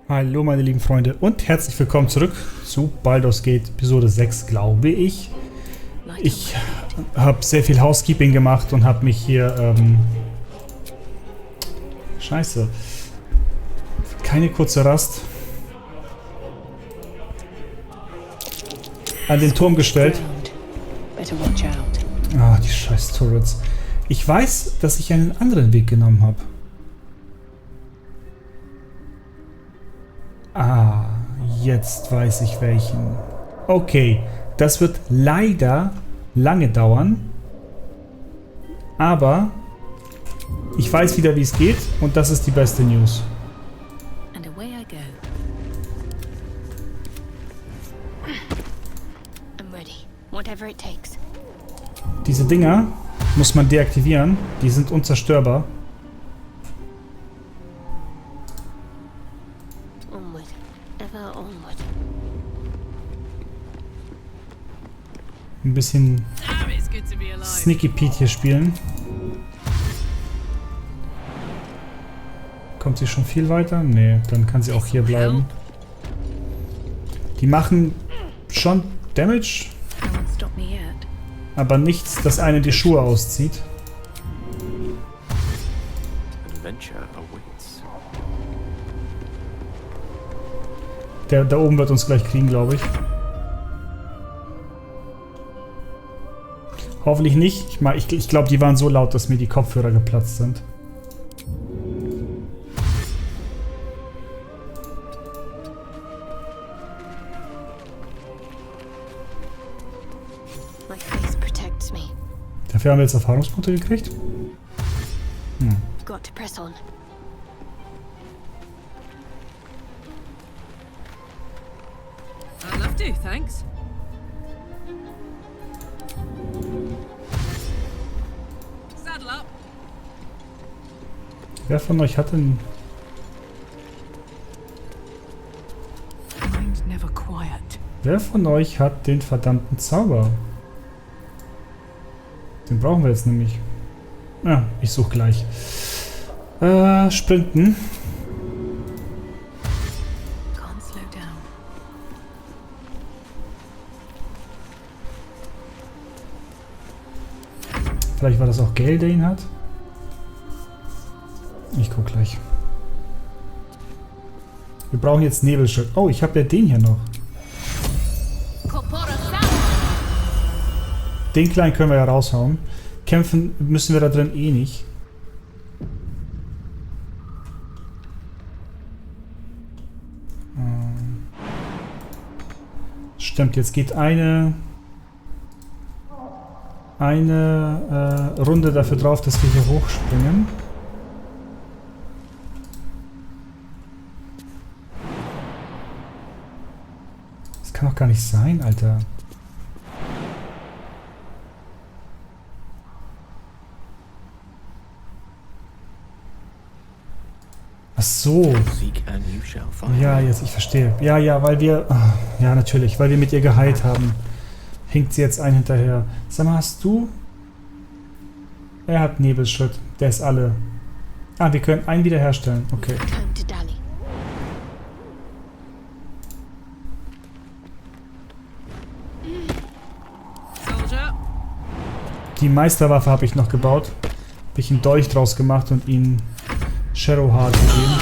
Hallo meine lieben Freunde und herzlich willkommen zurück zu Baldur's Gate Episode 6, glaube ich. Ich habe sehr viel Housekeeping gemacht und habe mich hier, Scheiße. Keine kurze Rast. An den Turm gestellt. Ah, die scheiß Turrets. Ich weiß, dass ich einen anderen Weg genommen habe. Ah, jetzt weiß ich welchen. Okay, das wird leider lange dauern. Aber ich weiß wieder, wie es geht und das ist die beste News. Diese Dinger muss man deaktivieren. Die sind unzerstörbar. Ein bisschen Sneaky Pete hier spielen. Kommt sie schon viel weiter? Nee, dann kann sie auch hier bleiben. Die machen schon Damage, aber nichts, das einen die Schuhe auszieht. Der da oben wird uns gleich kriegen, glaube ich. Hoffentlich nicht. Ich glaube, die waren so laut, dass mir die Kopfhörer geplatzt sind. Dafür haben wir jetzt Erfahrungspunkte gekriegt. Thanks. Saddle up. Wer von euch hat denn... Wer von euch hat den verdammten Zauber? Den brauchen wir jetzt nämlich. Ja, ich suche gleich. Sprinten. Vielleicht war das auch Gale, der ihn hat. Ich guck gleich. Wir brauchen jetzt Nebelschild. Oh, ich habe ja den hier noch. Den kleinen können wir ja raushauen. Kämpfen müssen wir da drin eh nicht. Stimmt, jetzt geht eine Runde dafür drauf, dass wir hier hochspringen. Das kann doch gar nicht sein, Alter. Ach so. Ja, jetzt, ich verstehe. Ja, weil wir... Ja, natürlich, weil wir mit ihr geheilt haben. Hinkt sie jetzt ein hinterher. Sag mal, hast du... Er hat Nebelschild. Der ist alle. Ah, wir können einen wiederherstellen. Okay. Die Meisterwaffe habe ich noch gebaut. Habe ich einen Dolch draus gemacht und ihn Shadowheart gegeben.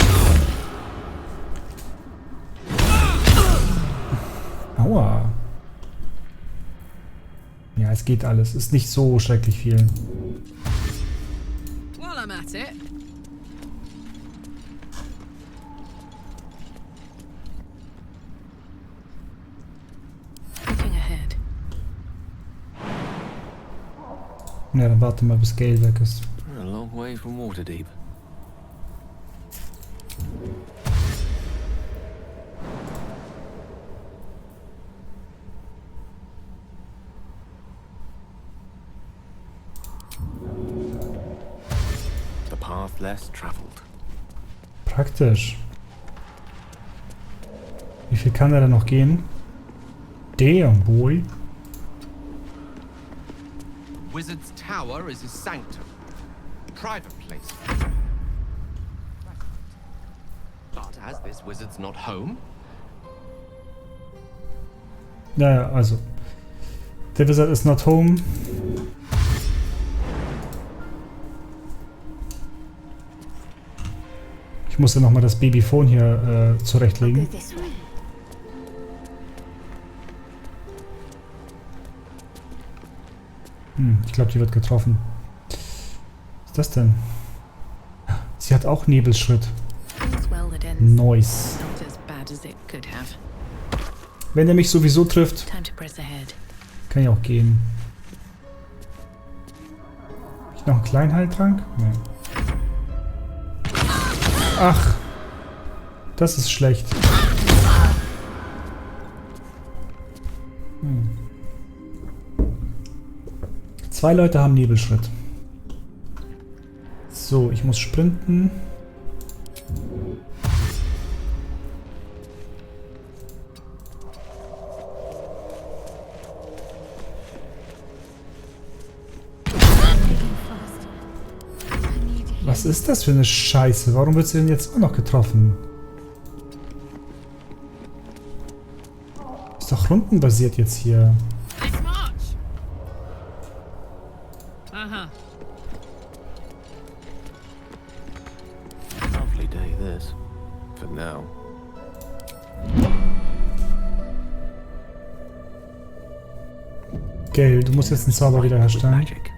Aua. Ja, es geht alles. Ist nicht so schrecklich viel. Ja, dann warte mal, bis Gale weg ist. A long way from Waterdeep. The path less traveled. Praktisch. Wie viel kann er denn noch gehen? Damn, boy. Wizard's Tower is his sanctum. Private place. But as this wizard's not home. Ja, also. Der Wizard is not home. Ich muss ja nochmal das Babyphone hier zurechtlegen. Ich glaube, die wird getroffen. Was ist das denn? Sie hat auch Nebelschritt. Nice. Wenn er mich sowieso trifft, kann ich auch gehen. Hab ich noch einen kleinen Heiltrank? Nee. Ach, das ist schlecht. Zwei Leute haben Nebelschritt. So, ich muss sprinten. Was ist das für eine Scheiße? Warum wird sie denn jetzt auch noch getroffen? Ist doch rundenbasiert jetzt hier. Let's march. Lovely day this. For now. Gale, du musst jetzt einen Zauber wiederherstellen. Magic.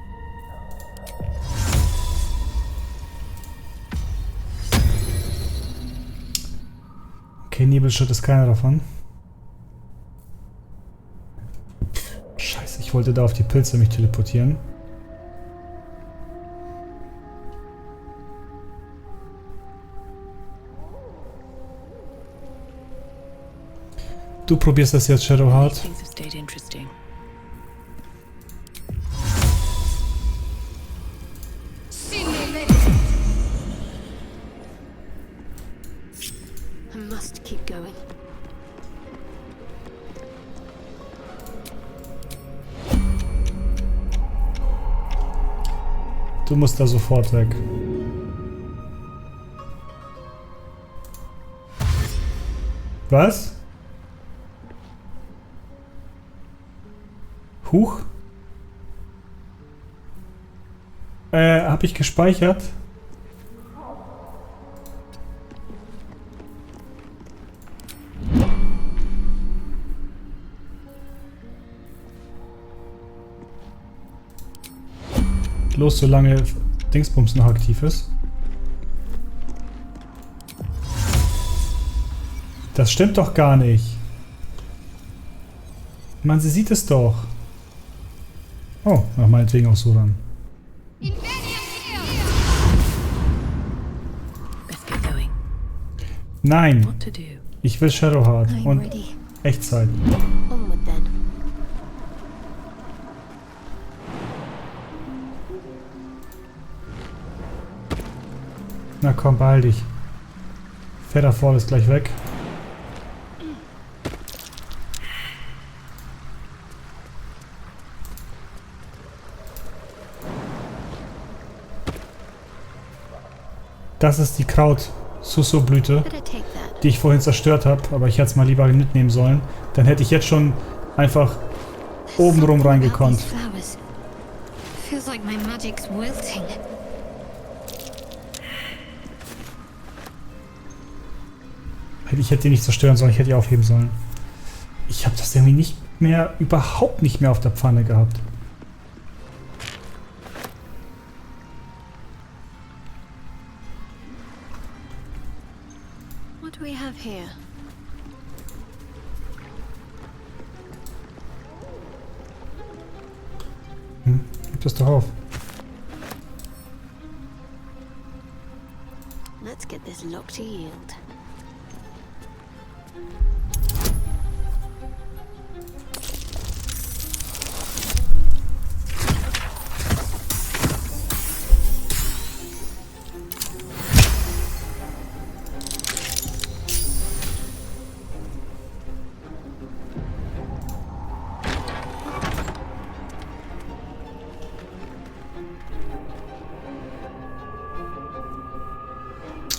Okay, Nebelschritt ist keiner davon. Scheiße, ich wollte da auf die Pilze mich teleportieren. Du probierst das jetzt, Shadowheart. Du musst da sofort weg. Was? Huch? Hab ich gespeichert? Los, solange Dingsbums noch aktiv ist. Das stimmt doch gar nicht. Mann, sie sieht es doch. Oh, ach, meinetwegen auch so dann. Nein, ich will Shadowheart und Echtzeit. Na komm, beeil dich. Featherfall ist gleich weg. Das ist die Kraut-Susso-Blüte, die ich vorhin zerstört habe, aber ich hätte es mal lieber mitnehmen sollen. Dann hätte ich jetzt schon einfach obenrum reingekonnt. Ich hätte die nicht zerstören sollen, ich hätte die aufheben sollen. Ich habe das irgendwie nicht mehr, überhaupt nicht mehr auf der Pfanne gehabt. What do we have here? Gib das doch auf. Let's get this lock to yield.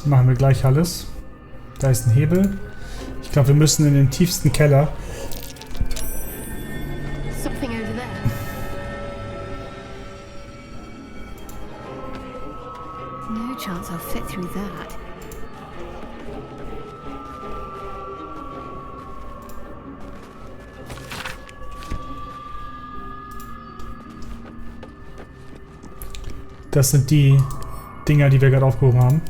Machen wir gleich alles. Da ist ein Hebel. Ich glaube, wir müssen in den tiefsten Keller. Something over there. No chance I'll fit through that. Das sind die Dinger, die wir gerade aufgehoben haben.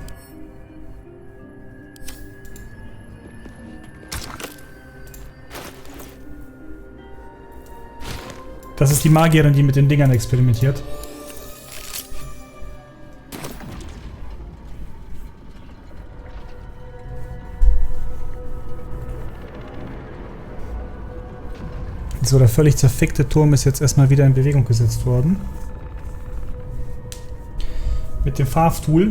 Das ist die Magierin, die mit den Dingern experimentiert. So, der völlig zerfickte Turm ist jetzt erstmal wieder in Bewegung gesetzt worden. Mit dem Farbtool.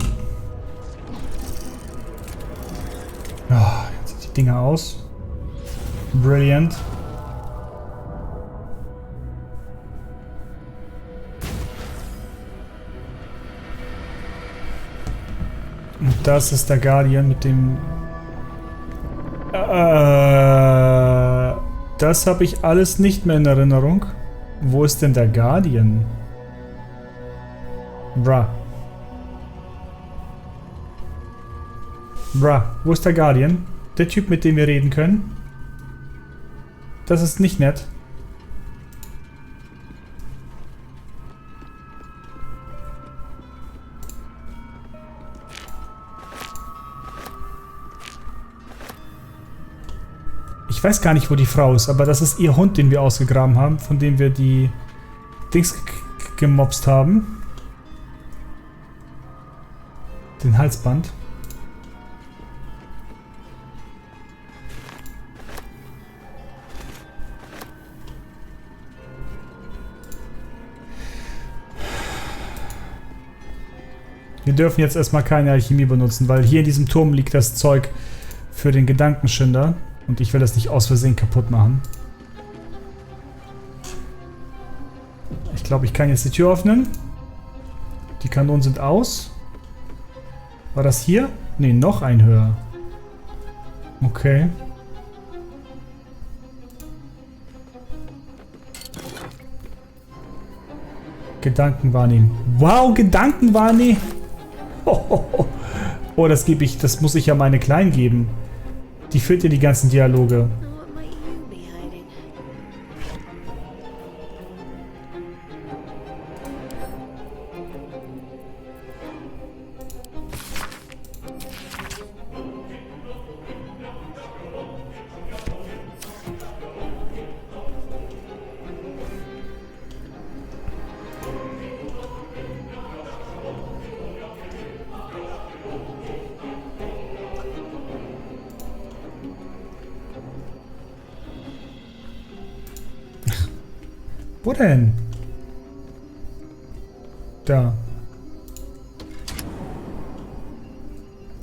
Ja, jetzt sieht die Dinger aus. Brilliant. Und das ist der Guardian mit dem... das habe ich alles nicht mehr in Erinnerung. Wo ist denn der Guardian? Bruh. Bruh, wo ist der Guardian? Der Typ, mit dem wir reden können? Das ist nicht nett. Ich weiß gar nicht, wo die Frau ist, aber das ist ihr Hund, den wir ausgegraben haben, von dem wir die Dings gemobst haben. Den Halsband. Wir dürfen jetzt erstmal keine Alchemie benutzen, weil hier in diesem Turm liegt das Zeug für den Gedankenschinder. Und ich will das nicht aus Versehen kaputt machen. Ich glaube, ich kann jetzt die Tür öffnen. Die Kanonen sind aus. War das hier? Ne, noch ein höher. Okay. Gedanken wahrnehmen. Wow, Gedanken wahrnehmen. Oh, das muss ich ja meine Kleinen geben. Die führt ja die ganzen Dialoge. What might you be hiding? Wo denn? Da.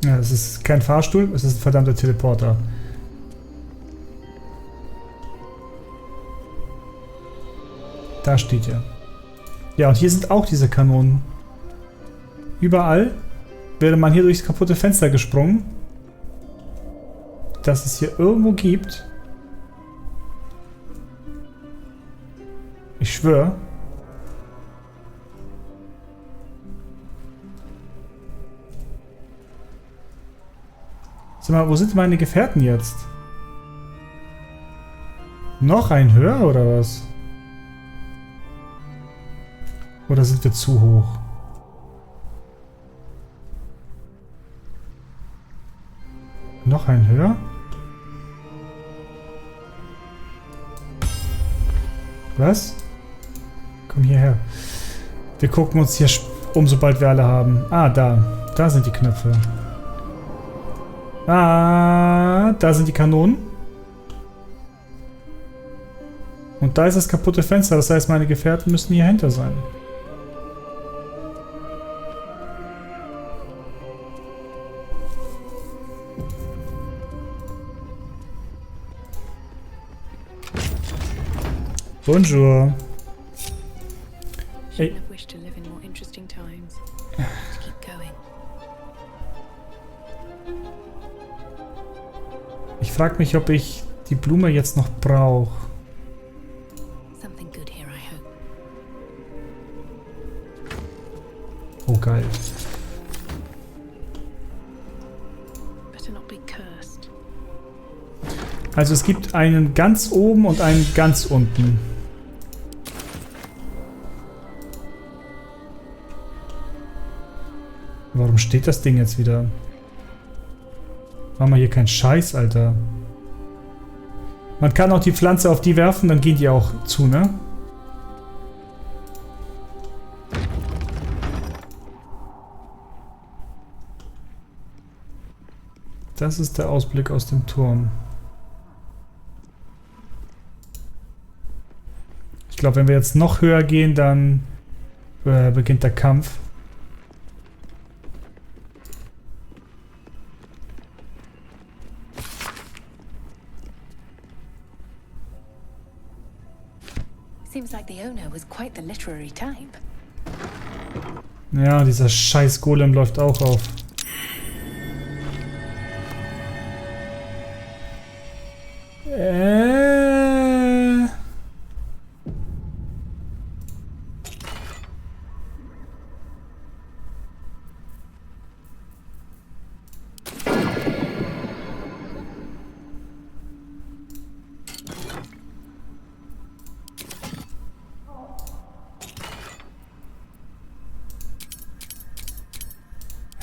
Ja, es ist kein Fahrstuhl, es ist ein verdammter Teleporter. Da steht er. Ja, und hier sind auch diese Kanonen. Überall wäre man hier durchs kaputte Fenster gesprungen. Dass es hier irgendwo gibt. Ich schwöre. Sag mal, wo sind meine Gefährten jetzt? Noch ein höher oder was? Oder sind wir zu hoch? Noch ein höher? Was? Komm hierher. Wir gucken uns hier um, sobald wir alle haben. Ah, da. Da sind die Knöpfe. Ah, da sind die Kanonen. Und da ist das kaputte Fenster. Das heißt, meine Gefährten müssen hier hinter sein. Bonjour. Shouldn't have wished to live in more interesting times. To keep going. Ich frage mich, ob ich die Blume jetzt noch brauche. Something good here, I hope. Oh, geil. Better not be cursed. Also es gibt einen ganz oben und einen ganz unten. Warum steht das Ding jetzt wieder? Machen wir hier keinen Scheiß, Alter. Man kann auch die Pflanze auf die werfen, dann gehen die auch zu, ne? Das ist der Ausblick aus dem Turm. Ich glaube, wenn wir jetzt noch höher gehen, dann beginnt der Kampf. Seems like the owner was quite the literary type. Ja, dieser scheiß Golem läuft auch auf.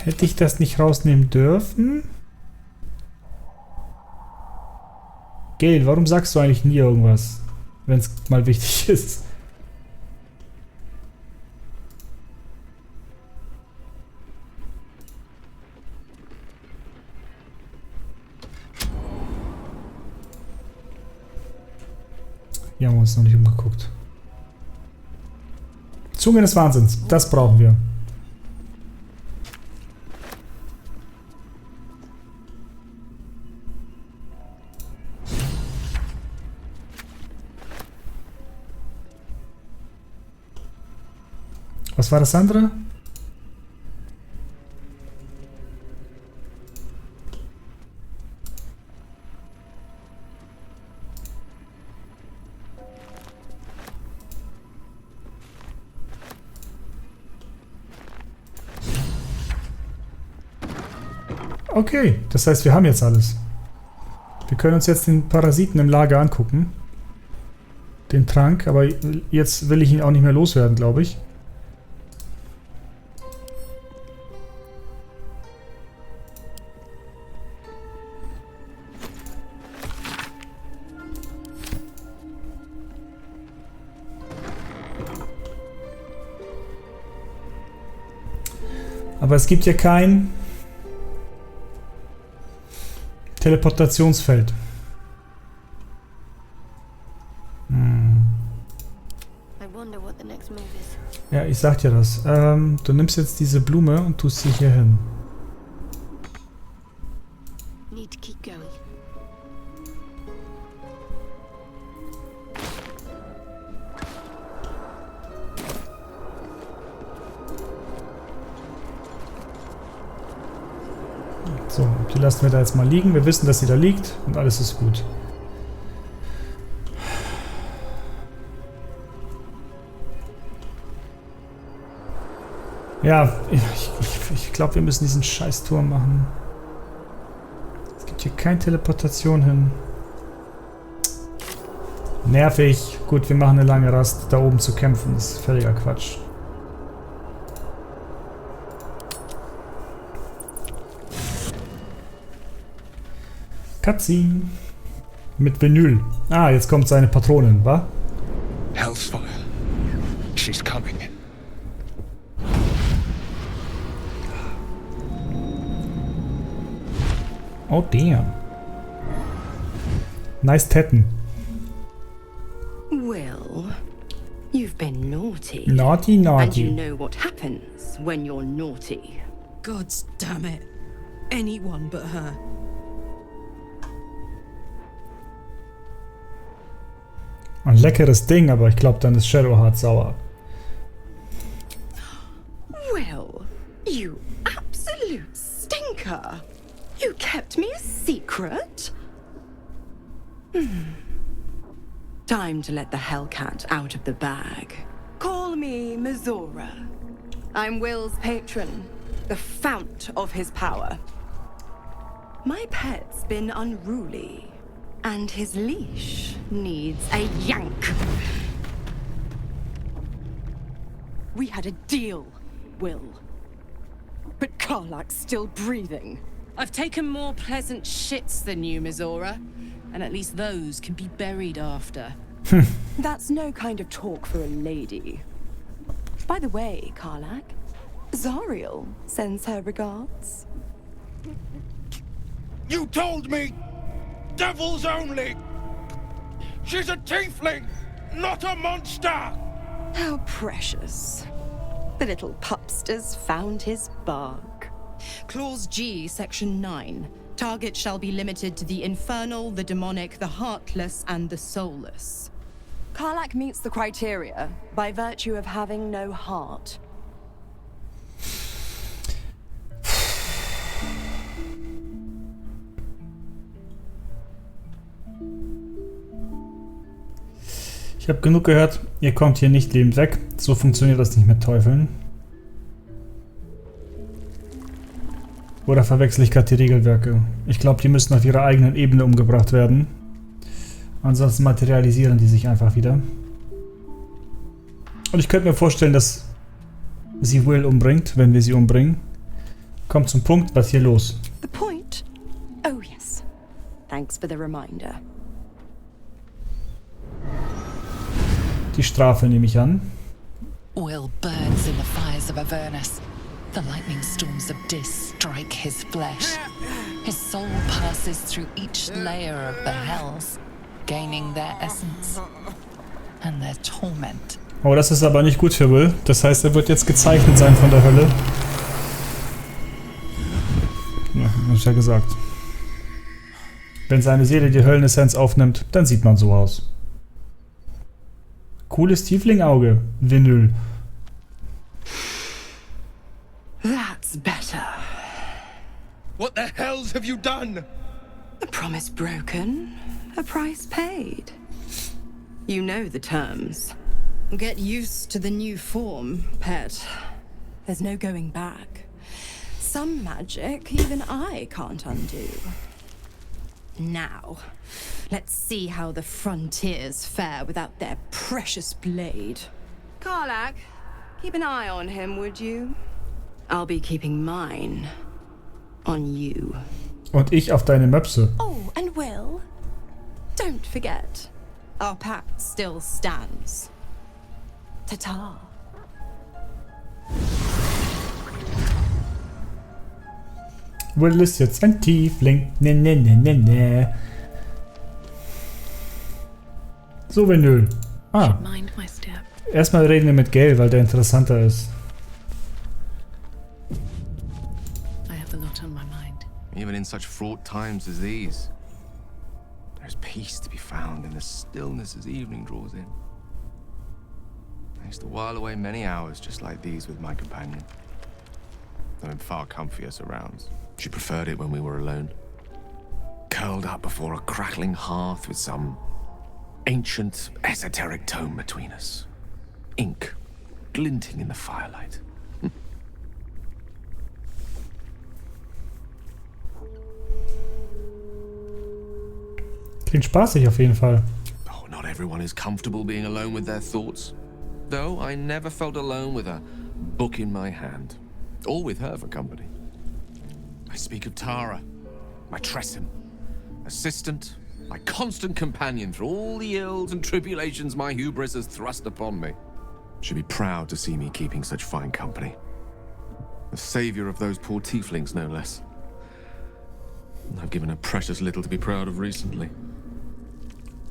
Hätte ich das nicht rausnehmen dürfen? Gail, warum sagst du eigentlich nie irgendwas, wenn es mal wichtig ist? Hier haben wir uns noch nicht umgeguckt. Zunge des Wahnsinns, das brauchen wir. Was war das andere? Okay, das heißt, wir haben jetzt alles. Wir können uns jetzt den Parasiten im Lager angucken. Den Trank, aber jetzt will ich ihn auch nicht mehr loswerden, glaube ich. Aber es gibt ja kein Teleportationsfeld. Ja, ich sag dir das. Du nimmst jetzt diese Blume und tust sie hier hin. So, die lassen wir da jetzt mal liegen. Wir wissen, dass sie da liegt und alles ist gut. Ja, ich glaube, wir müssen diesen scheiß Turm machen. Es gibt hier keine Teleportation hin. Nervig. Gut, wir machen eine lange Rast, da oben zu kämpfen. Das ist völliger Quatsch. Cutscene. Mit Vinyl. Ah, jetzt kommt seine Patronin, wa? Hellfire. She's coming. Oh, damn. Nice Tetten. Well, you've been naughty. Naughty, naughty. And you know what happens when you're naughty. Gods damn it. Anyone but her. Ein leckeres Ding, aber ich glaube, dann ist Shadowheart sauer. Well, you absolute stinker. You kept me a secret? Time to let the Hellcat out of the bag. Call me Mizora. I'm Will's patron, the fount of his power. My pet's been unruly, and his leash needs a yank. We had a deal, Will. But Karlak's still breathing. I've taken more pleasant shits than you, Mizora. And at least those can be buried after. That's no kind of talk for a lady. By the way, Karlak, Zariel sends her regards. You told me! Devils only! She's a tiefling, not a monster! How precious. The little pupster's found his bark. Clause G, Section 9. Target shall be limited to the infernal, the demonic, the heartless, and the soulless. Karlak meets the criteria by virtue of having no heart. Ich habe genug gehört, ihr kommt hier nicht lebend weg. So funktioniert das nicht mit Teufeln. Oder verwechsel ich gerade die Regelwerke? Ich glaube, die müssen auf ihrer eigenen Ebene umgebracht werden. Ansonsten materialisieren die sich einfach wieder. Und ich könnte mir vorstellen, dass sie Will umbringt, wenn wir sie umbringen. Kommt zum Punkt, was hier los? The point? Oh yes. Thanks for the reminder. Die Strafe nehme ich an. Will burns in the fires of Avernus. The lightning storms of Dis strike his flesh. His soul passes through each layer of the hells, gaining their essence and their torment. Oh, das ist aber nicht gut für Will. Das heißt, er wird jetzt gezeichnet sein von der Hölle. Ja, hab ich ja gesagt. Wenn seine Seele die Höllenessenz aufnimmt, dann sieht man so aus. Cooles Tiefling-Auge, Vinyl. That's better. What the hells have you done? A promise broken, a price paid. You know the terms. Get used to the new form, pet. There's no going back. Some magic even I can't undo. Now, let's see how the frontiers fare without their precious blade. Karlak, keep an eye on him, would you? I'll be keeping mine on you. Und ich auf deine Möpse. Oh, and Will, don't forget, Our pact still stands. Ta-ta. Will ist jetzt ein Tiefling. Ne, ne, ne, ne, ne. So, Vinyl. Ah. Mind my step. Erstmal reden wir mit Gale, weil der interessanter ist. I have a lot on my mind. Even in such fraught times as these, there's peace to be found in the stillness as evening draws in. I used to while away many hours just like these with my companion, though in far comfier surrounds. She preferred it when we were alone, curled up before a crackling hearth with some ancient, esoteric tome between us. Ink glinting in the firelight. Klingt spaßig auf jeden Fall. Oh, not everyone is comfortable being alone with their thoughts. Though I never felt alone with a book in my hand, or with her for company. I speak of Tara, my Tressim, assistant, my constant companion through all the ills and tribulations my hubris has thrust upon me. She'd be proud to see me keeping such fine company. The savior of those poor tieflings, no less. I've given her precious little to be proud of recently.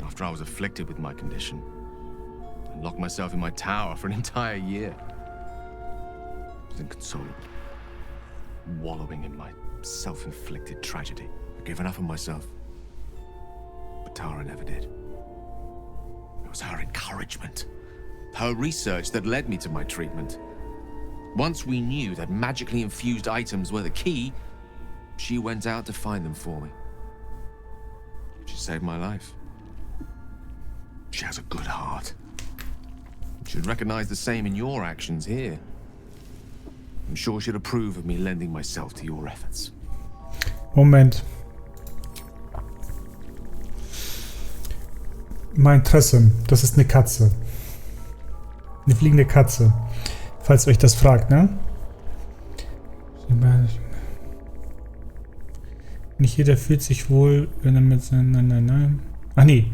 After I was afflicted with my condition, I locked myself in my tower for an entire year. I was inconsolable, wallowing in my self-inflicted tragedy. I gave enough of myself. But Tara never did. It was her encouragement, her research that led me to my treatment. Once we knew that magically infused items were the key, she went out to find them for me. She saved my life. She has a good heart. She'd recognize the same in your actions here. I'm sure she'd approve of me lending myself to your efforts. Moment. Mein Tressum, das ist eine Katze. Eine fliegende Katze. Falls ihr euch das fragt, ne? Nicht jeder fühlt sich wohl, wenn er mit seinen... Nein. Ach nee.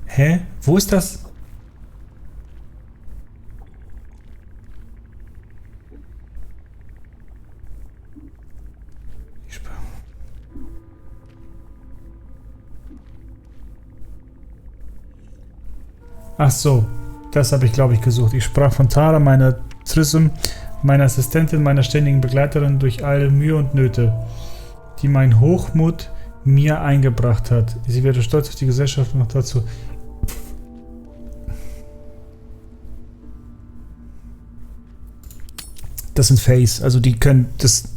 Hä? Wo ist das? Ach so, das habe ich, glaube ich, gesucht. Ich sprach von Tara, meiner Trisum, meiner Assistentin, meiner ständigen Begleiterin durch alle Mühe und Nöte, die mein Hochmut mir eingebracht hat. Sie wäre stolz auf die Gesellschaft und noch dazu. Das sind Fays, also die können das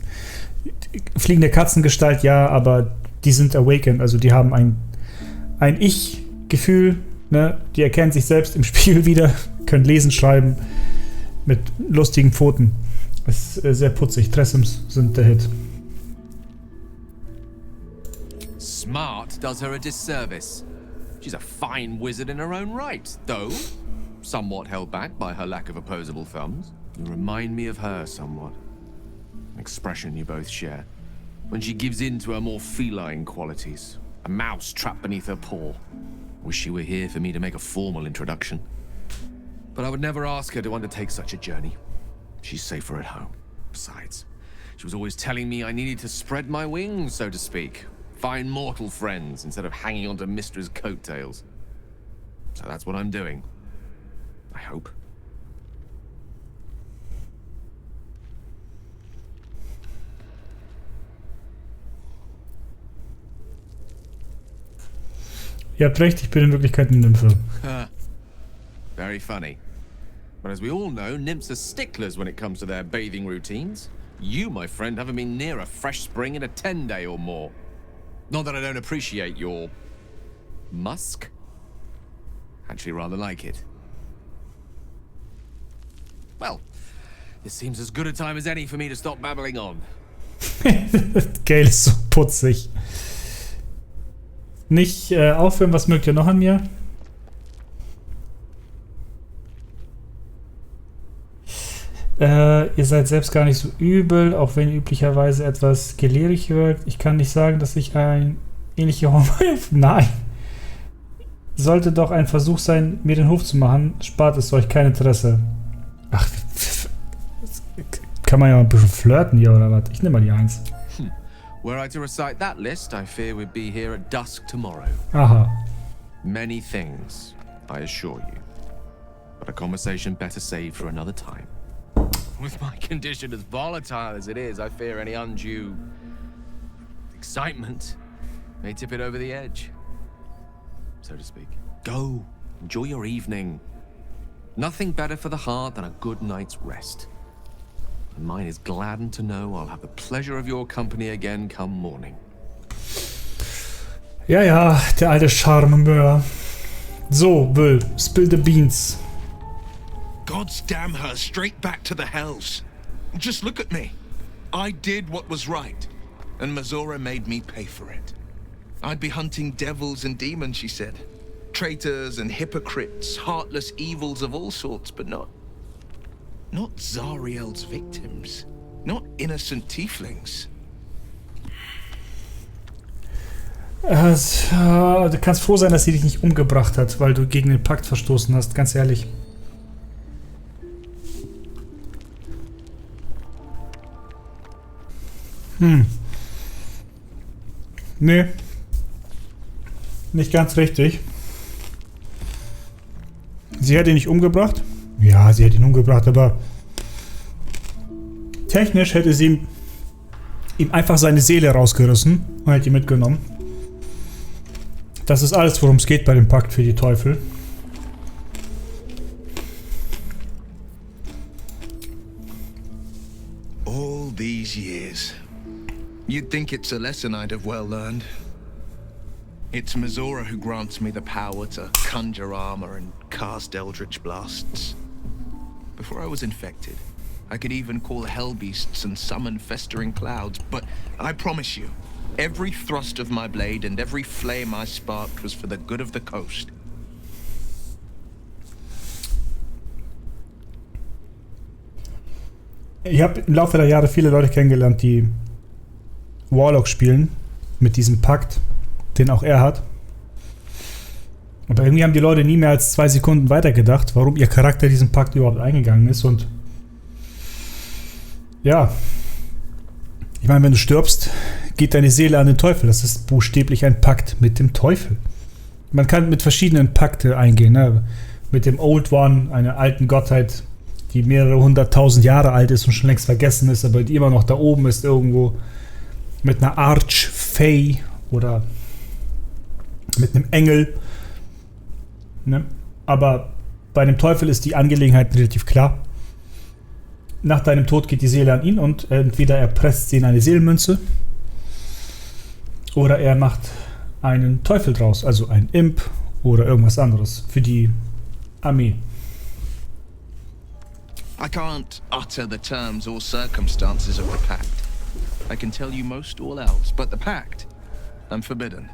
fliegende Katzengestalt, ja, aber die sind awakened, also die haben ein Ich-Gefühl. Ne, die erkennen sich selbst im Spiel wieder, können lesen, schreiben mit lustigen Pfoten. Das ist sehr putzig. Tressums sind der Hit. Smart does her a disservice. She's a fine wizard in her own right, though somewhat held back by her lack of opposable thumbs. You remind me of her somewhat. An expression you both share. When she gives in to her more feline qualities. A mouse trapped beneath her paw. Wish she were here for me to make a formal introduction. But I would never ask her to undertake such a journey. She's safer at home. Besides, she was always telling me I needed to spread my wings, so to speak. Find mortal friends instead of hanging onto Mistra's coattails. So that's what I'm doing. I hope. Ihr habt recht, ich bin in Wirklichkeit eine Nymphe. Very funny. But as we all know, nymphs are sticklers when it comes to their bathing routines. You, my friend, haven't been near a fresh spring in a 10-day or more. Not that I don't appreciate your... musk? Actually rather like it. Well, this seems as good a time as any for me to stop babbling on. Gale ist so putzig. Nicht aufhören, was mögt ihr noch an mir? Ihr seid selbst gar nicht so übel, auch wenn ihr üblicherweise etwas gelehrig wirkt. Ich kann nicht sagen, dass ich ein ähnlicher Hof... Nein! Sollte doch ein Versuch sein, mir den Hof zu machen, spart es euch kein Interesse. Ach, kann man ja mal ein bisschen flirten hier, oder was? Ich nehme mal die 1. Were I to recite that list, I fear we'd be here at dusk tomorrow. Aha. Many things, I assure you. But a conversation better saved for another time. With my condition as volatile as it is, I fear any undue excitement may tip it over the edge, so to speak. Go, enjoy your evening. Nothing better for the heart than a good night's rest. And mine is gladdened to know I'll have the pleasure of your company again come morning. Ja, ja, der alte Charmeur. So, Will, spill the beans. Gods damn her straight back to the hells. Just look at me. I did what was right, and Mazora made me pay for it. I'd be hunting devils and demons, she said. Traitors and hypocrites, heartless evils of all sorts, but not Zariel's victims. Not innocent tieflings. Du kannst froh sein, dass sie dich nicht umgebracht hat, weil du gegen den Pakt verstoßen hast, ganz ehrlich. Nee. Nicht ganz richtig. Sie hat ihn nicht umgebracht? Ja, sie hat ihn umgebracht, aber technisch hätte sie ihm einfach seine Seele rausgerissen und hätte ihn mitgenommen. Das ist alles, worum es geht bei dem Pakt für die Teufel. All these years. You'd think it's a lesson I'd have well learned. It's Mizora who grants me the power to conjure armor and cast eldritch blasts. Before I was infected, I could even call hell beasts and summon festering clouds, but I promise you, every thrust of my blade and every flame I sparked was for the good of the coast. Ich habe im Laufe der Jahre viele Leute kennengelernt, die Warlock spielen, mit diesem Pakt, den auch er hat. Aber irgendwie haben die Leute nie mehr als 2 Sekunden weitergedacht, warum ihr Charakter diesen Pakt überhaupt eingegangen ist. Und ja, ich meine, wenn du stirbst, geht deine Seele an den Teufel. Das ist buchstäblich ein Pakt mit dem Teufel. Man kann mit verschiedenen Pakte eingehen, ne? Mit dem Old One, einer alten Gottheit, die mehrere 100.000 Jahre alt ist und schon längst vergessen ist, aber die immer noch da oben ist irgendwo. Mit einer Archfey oder mit einem Engel. Ne? Aber bei dem Teufel ist die Angelegenheit relativ klar. Nach deinem Tod geht die Seele an ihn und entweder er presst sie in eine Seelenmünze oder er macht einen Teufel draus, also ein Imp oder irgendwas anderes für die Armee. I can't utter the terms or circumstances of the pact. I can tell you most all else, but the pact, I'm forbidden,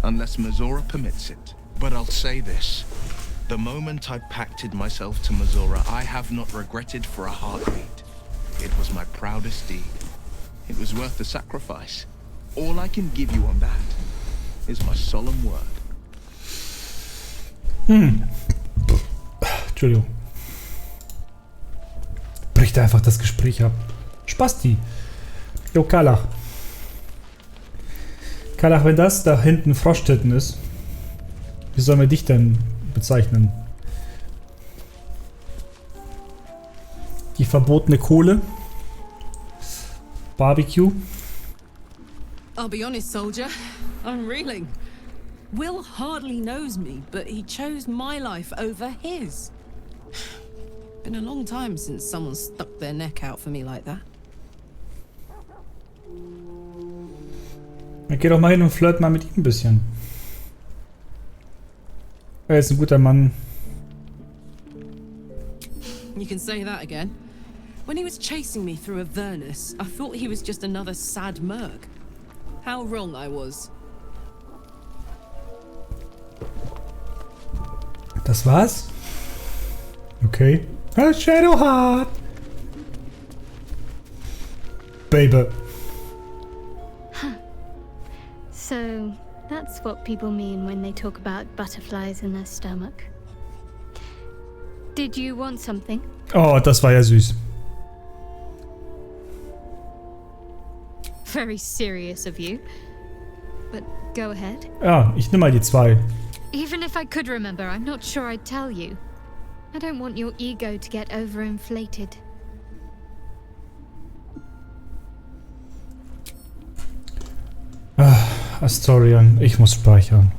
unless Mizora permits it. But I'll say this. The moment I pacted myself to Mizora, I have not regretted for a heartbeat. It was my proudest deed. It was worth the sacrifice. All I can give you on that is my solemn word. Entschuldigung. Bricht einfach das Gespräch ab. Spasti. Jo, Kalach. Kalach, wenn das da hinten Froschtitten ist, wie sollen wir dich denn bezeichnen? Die verbotene Kohle? Barbecue? I'll be honest, soldier. I'm reeling. Will hardly knows me, but he chose my life over his. Been a long time since someone stuck their neck out for me like that. Dann geh doch mal hin und flirt mal mit ihm ein bisschen. Er ist ein guter Mann. You can say that again. When he was chasing me through Avernus, I thought he was just another sad merc. How wrong I was. Das war's? Okay. Shadowheart! Baby. So, that's what people mean when they talk about butterflies in their stomach. Did you want something? Oh, das war ja süß. Very serious of you. But go ahead. Ja, ich nehme mal die 2. Even if I could remember, I'm not sure I'd tell you. I don't want your ego to get overinflated. Astorian, ich muss speichern.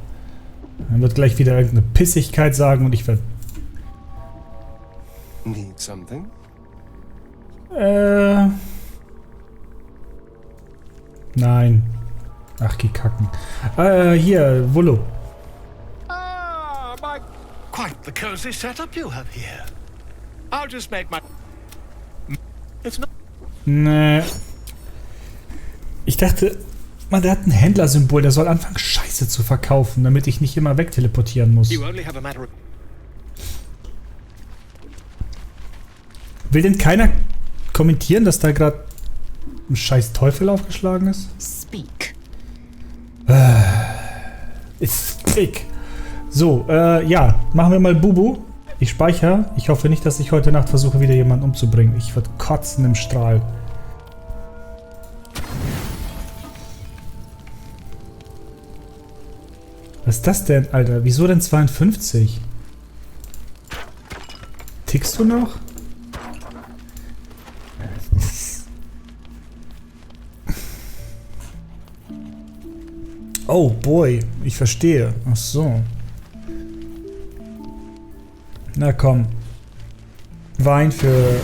Er wird gleich wieder irgendeine Pissigkeit sagen und ich werde... Need something? Nein. Ach, geh kacken. Hier, Wullo. Ah, my... Quite the cozy setup you have here. I'll just make my... It's not... Nee. Ich dachte, man, der hat ein Händlersymbol, der soll anfangen, Scheiße zu verkaufen, damit ich nicht immer wegteleportieren muss. You only have a matter of... Will denn keiner kommentieren, dass da gerade ein scheiß Teufel aufgeschlagen ist? Speak. Ist big. So, ja, machen wir mal Bubu. Ich speichere. Ich hoffe nicht, dass ich heute Nacht versuche, wieder jemanden umzubringen. Ich würde kotzen im Strahl. Was ist das denn, Alter? Wieso denn 52? Tickst du noch? Oh boy, ich verstehe. Ach so. Na komm. Wein für...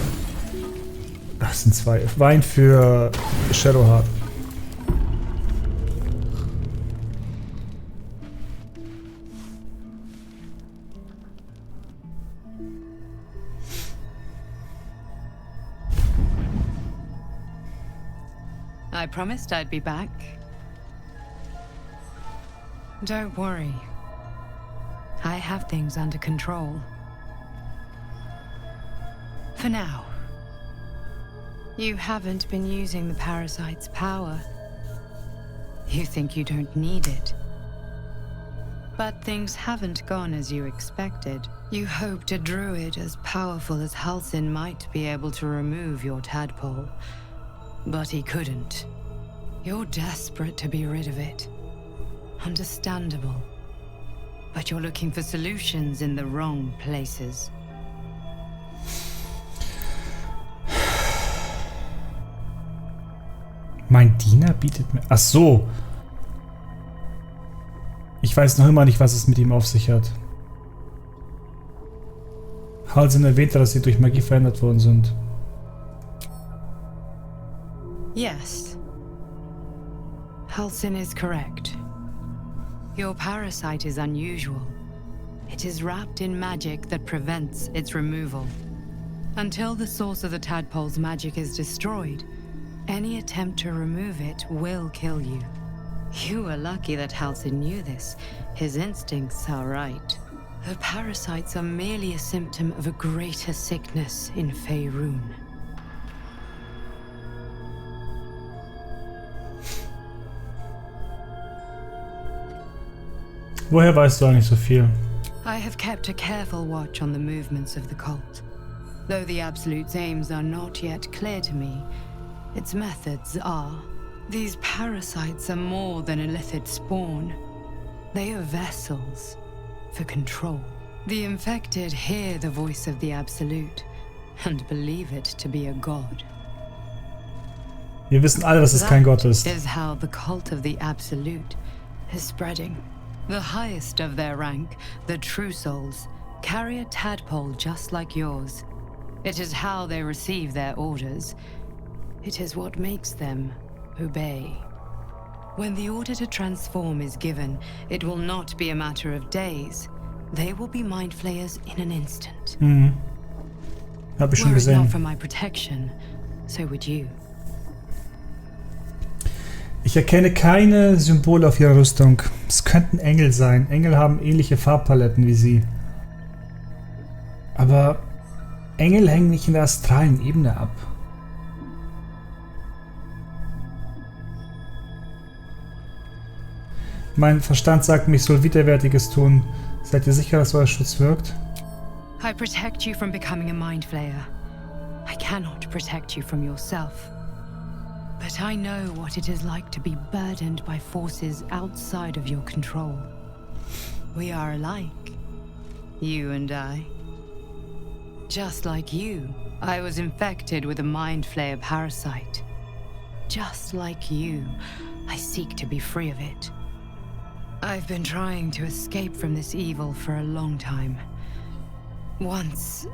Ach, es sind 2. Wein für Shadowheart. I promised I'd be back. Don't worry. I have things under control. For now. You haven't been using the parasite's power. You think you don't need it. But things haven't gone as you expected. You hoped a druid as powerful as Halsin might be able to remove your tadpole. But he couldn't. You're desperate to be rid of it. Understandable. But you're looking for solutions in the wrong places. Mein Diener bietet mir... Ach so. Ich weiß noch immer nicht, was es mit ihm auf sich hat. Halsin erwähnte, dass sie durch Magie verändert worden sind. Yes. Halsin is correct. Your parasite is unusual. It is wrapped in magic that prevents its removal. Until the source of the tadpole's magic is destroyed, any attempt to remove it will kill you. You were lucky that Halsin knew this. His instincts are right. The parasites are merely a symptom of a greater sickness in Faerun. Woher weißt du eigentlich so viel? I have kept a careful watch on the movements of the cult. Though the Absolute's aims are not yet clear to me, its methods are. These parasites are more than a illithid spawn. They are vessels for control. The infected hear the voice of the Absolute and believe it to be a god. Wir wissen alle, dass es kein Gott ist. That is how the cult of the Absolute is spreading. The highest of their rank, the True Souls, carry a tadpole just like yours. It is how they receive their orders. It is what makes them obey. When the order to transform is given, it will not be a matter of days. They will be mind flayers in an instant. Mhm. Hab ich schon Were it gesehen. not for my protection, so would you. Ich erkenne keine Symbole auf ihrer Rüstung. Es könnten Engel sein. Engel haben ähnliche Farbpaletten wie sie. Aber Engel hängen nicht in der astralen Ebene ab. Mein Verstand sagt mir, ich soll Widerwärtiges tun. Seid ihr sicher, dass euer Schutz wirkt? I protect you from becoming a mind flayer. I cannot protect you from yourself. But I know what it is like to be burdened by forces outside of your control. We are alike, you and I. Just like you, I was infected with a mind flayer parasite. Just like you, I seek to be free of it. I've been trying to escape from this evil for a long time. Once,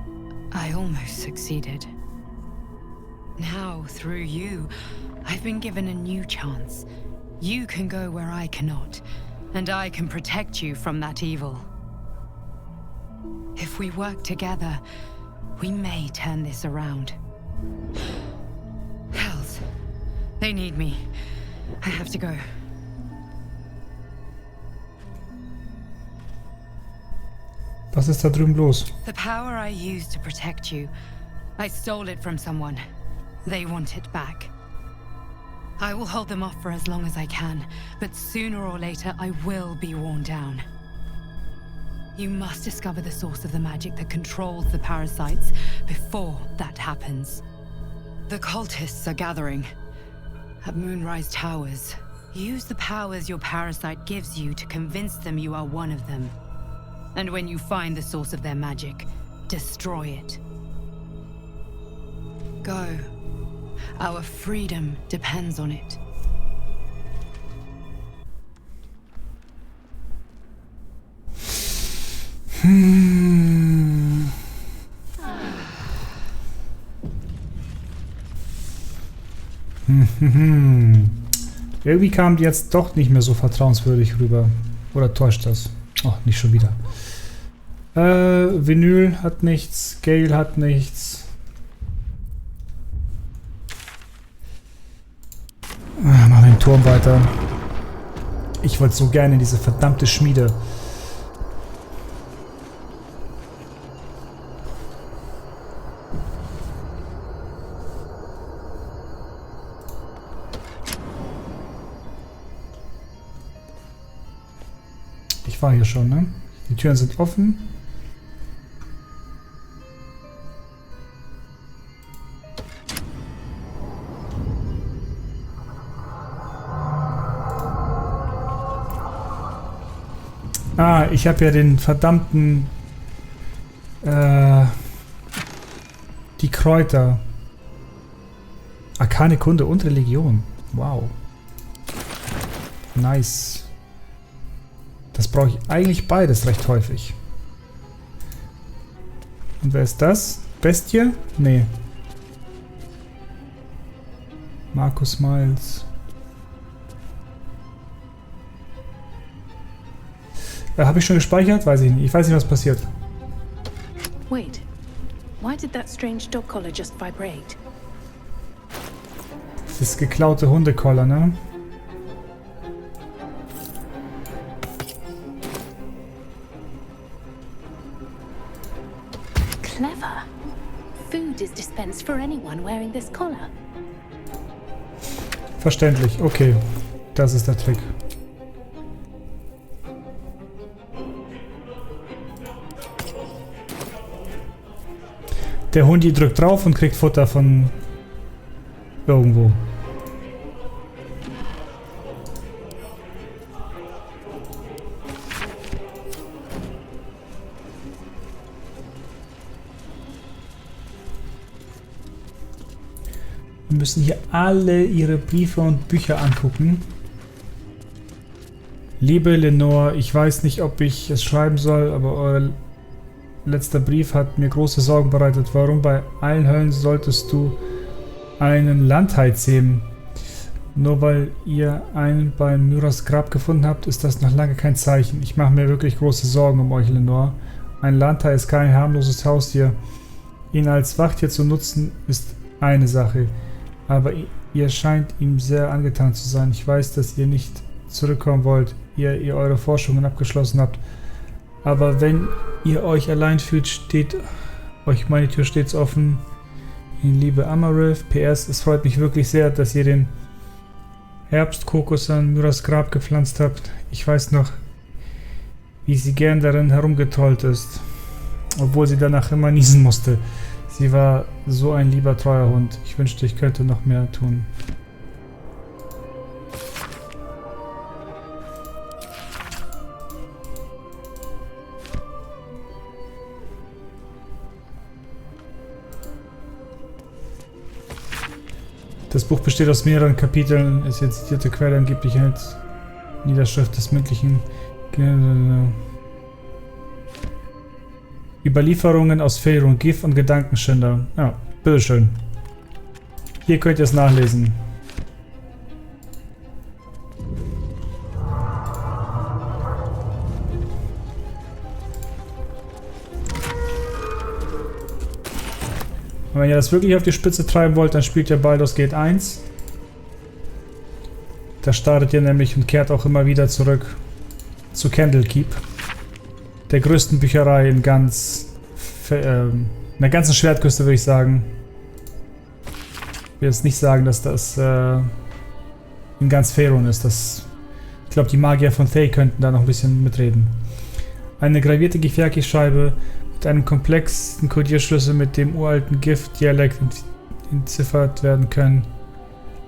I almost succeeded. Now, through you, I've been given a new chance. You can go where I cannot, and I can protect you from that evil. If we work together, we may turn this around. Hells, they need me. I have to go. Was ist da drüben los? The power I used to protect you, I stole it from someone. They want it back. I will hold them off for as long as I can, but sooner or later I will be worn down. You must discover the source of the magic that controls the parasites before that happens. The cultists are gathering at Moonrise Towers. Use the powers your parasite gives you to convince them you are one of them. And when you find the source of their magic, destroy it. Go. Our freedom depends on it. Irgendwie kam die jetzt doch nicht mehr so vertrauenswürdig rüber. Oder täuscht das? Oh, nicht schon wieder. Vinyl hat nichts, Gale hat nichts. Turm weiter. Ich wollte so gerne in diese verdammte Schmiede. Ich war hier schon, ne? Die Türen sind offen. Ah, ich habe ja den verdammten... die Kräuter. Arkane Kunde und Religion. Wow. Nice. Das brauche ich eigentlich beides recht häufig. Und wer ist das? Bestie? Nee. Markus Miles. Habe ich schon gespeichert? Weiß ich nicht. Ich weiß nicht, was passiert. Wait. Why did that strange dog collar just vibrate? Das ist geklaute Hundekoller, ne? Clever. Food is dispensed for anyone wearing this collar. Verständlich. Okay. Das ist der Trick. Der Hundi drückt drauf und kriegt Futter von irgendwo. Wir müssen hier alle ihre Briefe und Bücher angucken. Liebe Lenore, ich weiß nicht, ob ich es schreiben soll, aber euer letzter Brief hat mir große Sorgen bereitet. Warum bei allen Höllen solltest du einen Landheiz heben? Nur weil ihr einen bei Myras Grab gefunden habt, ist das noch lange kein Zeichen. Ich mache mir wirklich große Sorgen um euch, Lenore. Ein Landhai ist kein harmloses Haustier. Ihn als Wachttier zu nutzen, ist eine Sache. Aber ihr scheint ihm sehr angetan zu sein. Ich weiß, dass ihr nicht zurückkommen wollt, ihr eure Forschungen abgeschlossen habt. Aber wenn ihr euch allein fühlt, steht euch meine Tür stets offen. In Liebe Amaryllis. PS, es freut mich wirklich sehr, dass ihr den Herbstkokos an Myras Grab gepflanzt habt. Ich weiß noch, wie sie gern darin herumgetrollt ist. Obwohl sie danach immer niesen musste. Sie war so ein lieber, treuer Hund. Ich wünschte, ich könnte noch mehr tun. Das Buch besteht aus mehreren Kapiteln, ist jetzt zitierte Quelle angeblich als Niederschrift des mündlichen Überlieferungen aus Faerun, Gif und Gedankenschinder. Ja, bitteschön. Hier könnt ihr es nachlesen. Und wenn ihr das wirklich auf die Spitze treiben wollt, dann spielt ihr Baldur's Gate 1. Da startet ihr nämlich und kehrt auch immer wieder zurück zu Candlekeep. Der größten Bücherei in der ganzen Schwertküste, würde ich sagen. Ich will jetzt nicht sagen, dass das in ganz Faerun ist. Ich glaube, die Magier von Teil könnten da noch ein bisschen mitreden. Eine gravierte Gifjaki-Scheibe mit einem komplexen Kodierschlüssel mit dem uralten Gift-Dialekt entziffert werden können.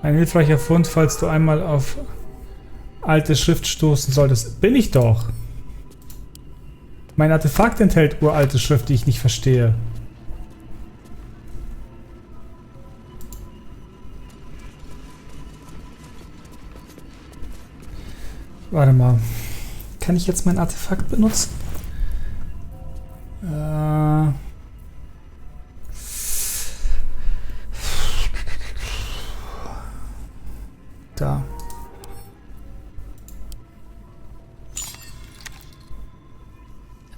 Ein hilfreicher Fund, falls du einmal auf alte Schrift stoßen solltest. Bin ich doch! Mein Artefakt enthält uralte Schrift, die ich nicht verstehe. Warte mal. Kann ich jetzt mein Artefakt benutzen? Da.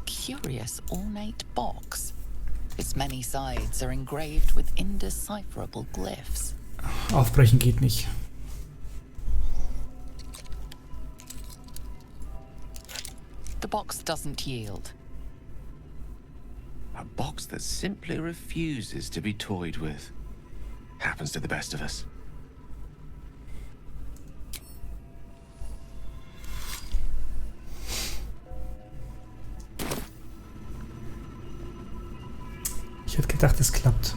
Curious ornate box. Its many sides are engraved with indecipherable glyphs. Aufbrechen geht nicht. box doesn't yield. A box that simply refuses to be toyed with. Happens to the best of us. Ich hätte gedacht, es klappt.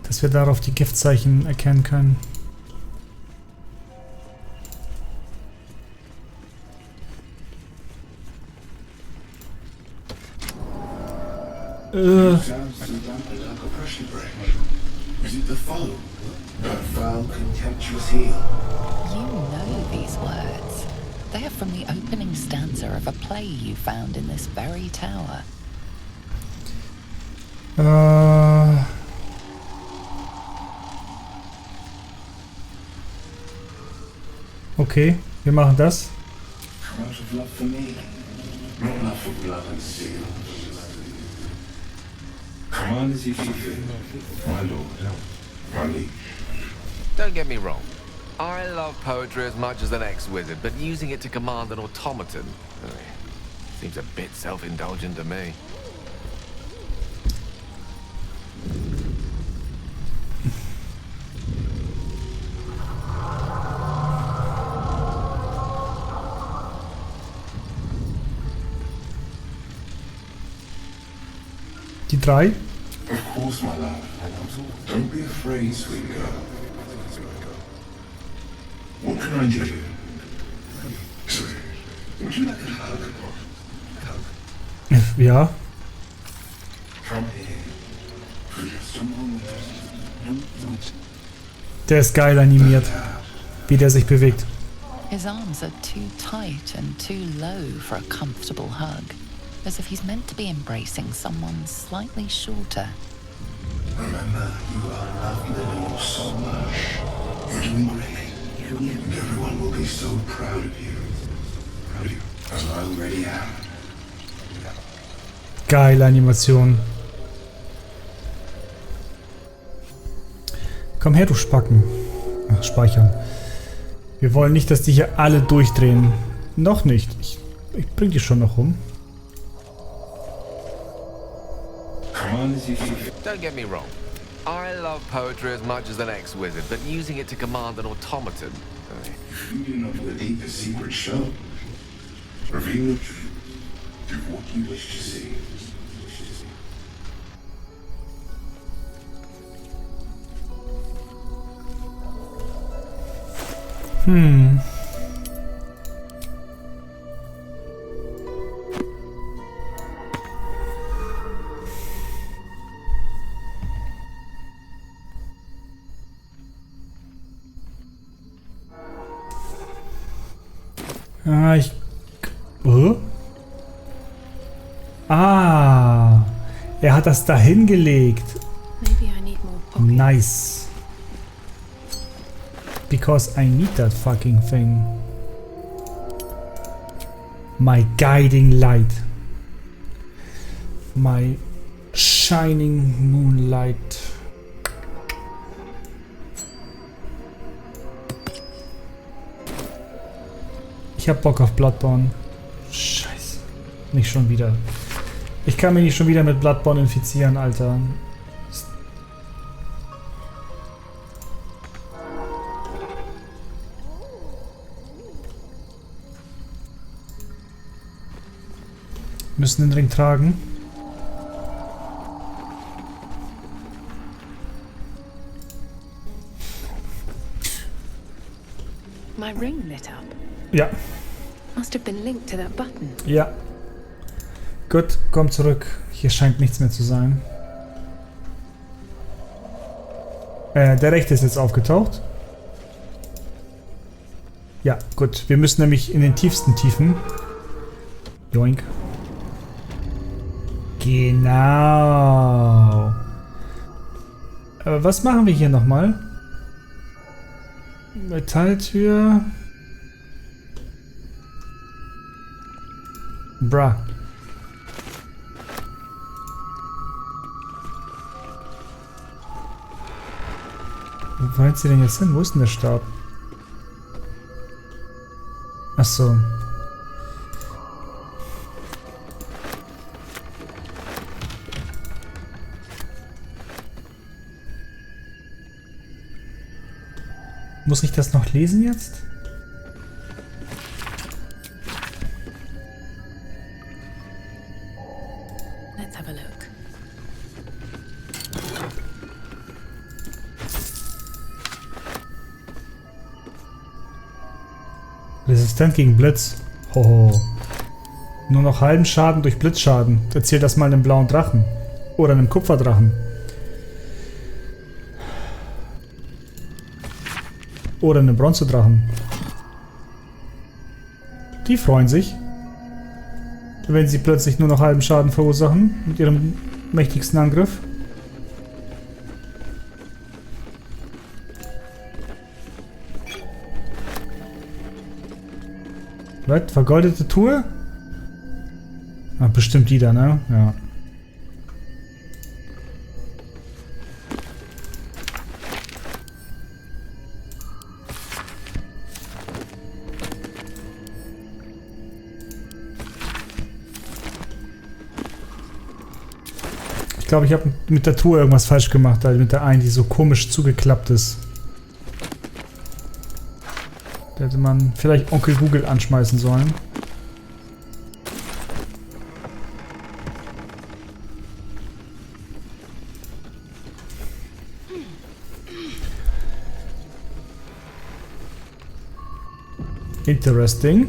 Dass wir darauf die Giftzeichen erkennen können. Is it the foe? That foul, contemptuous heel? You know these words. They are from the opening stanza of a play you found in this very tower. Okay, wir machen das. Out of love for me, not love for blood and steel. Command as you see fit, my lord, my liege. Don't get me wrong. I love poetry as much as the next wizard, but using it to command an automaton seems a bit self-indulgent to me. Die 3. Of course, my love. Don't be afraid, sweet girl. What can I do? Sorry. Would you like a hug? Ja. Come here. For just a moment. Der ist geil animiert, wie der sich bewegt. His arms are too tight and too low for a comfortable hug, as if he's meant to be embracing someone slightly shorter. Remember, you are loved and you're so much. You're doing great. And everyone will be so proud of you. Proud of you, as I already am. Geile Animation. Komm her, du Spacken. Ach, speichern. Wir wollen nicht, dass die hier alle durchdrehen. Noch nicht. Ich bring die schon noch rum. Don't get me wrong. I love poetry as much as the next wizard, but using it to command an automaton... You do not believe the secret show. Reveal the truth. Do what you wish to see. Er hat das dahin gelegt. Nice. Because I need that fucking thing. My guiding light. My shining moonlight. Ich hab Bock auf Bloodborne. Scheiße. Nicht schon wieder. Ich kann mich nicht schon wieder mit Bloodborne infizieren, Alter. Müssen den Ring tragen. My ring lit up. Ja. Must have been linked to that button. Ja. Gut, komm zurück. Hier scheint nichts mehr zu sein. Der rechte ist jetzt aufgetaucht. Ja, gut. Wir müssen nämlich in den tiefsten Tiefen. Joink. Genau. Was machen wir hier nochmal? Metalltür. Bra. Wo wollen sie denn jetzt hin? Wo ist denn der Stab? Ach so. Muss ich das noch lesen jetzt? Let's have a look. Resistent gegen Blitz. Hoho. Nur noch halben Schaden durch Blitzschaden. Erzähl das mal einem blauen Drachen. Oder einem Kupferdrachen. Oder einem Bronzedrachen. Die freuen sich, wenn sie plötzlich nur noch halben Schaden verursachen mit ihrem mächtigsten Angriff. Was? Vergoldete Tour? Ah, bestimmt die da, ne? Ja. Ich glaube, ich habe mit der Tour irgendwas falsch gemacht, also mit der einen, die so komisch zugeklappt ist. Da hätte man vielleicht Onkel Google anschmeißen sollen. Interesting.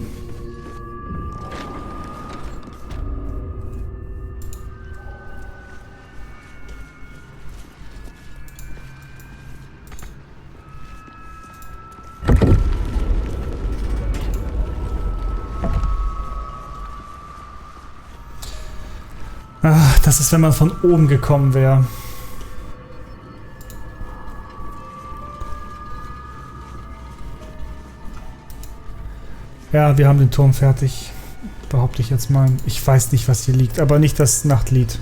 Ach, das ist, wenn man von oben gekommen wäre. Ja, wir haben den Turm fertig. Behaupte ich jetzt mal. Ich weiß nicht, was hier liegt, aber nicht das Nachtlied.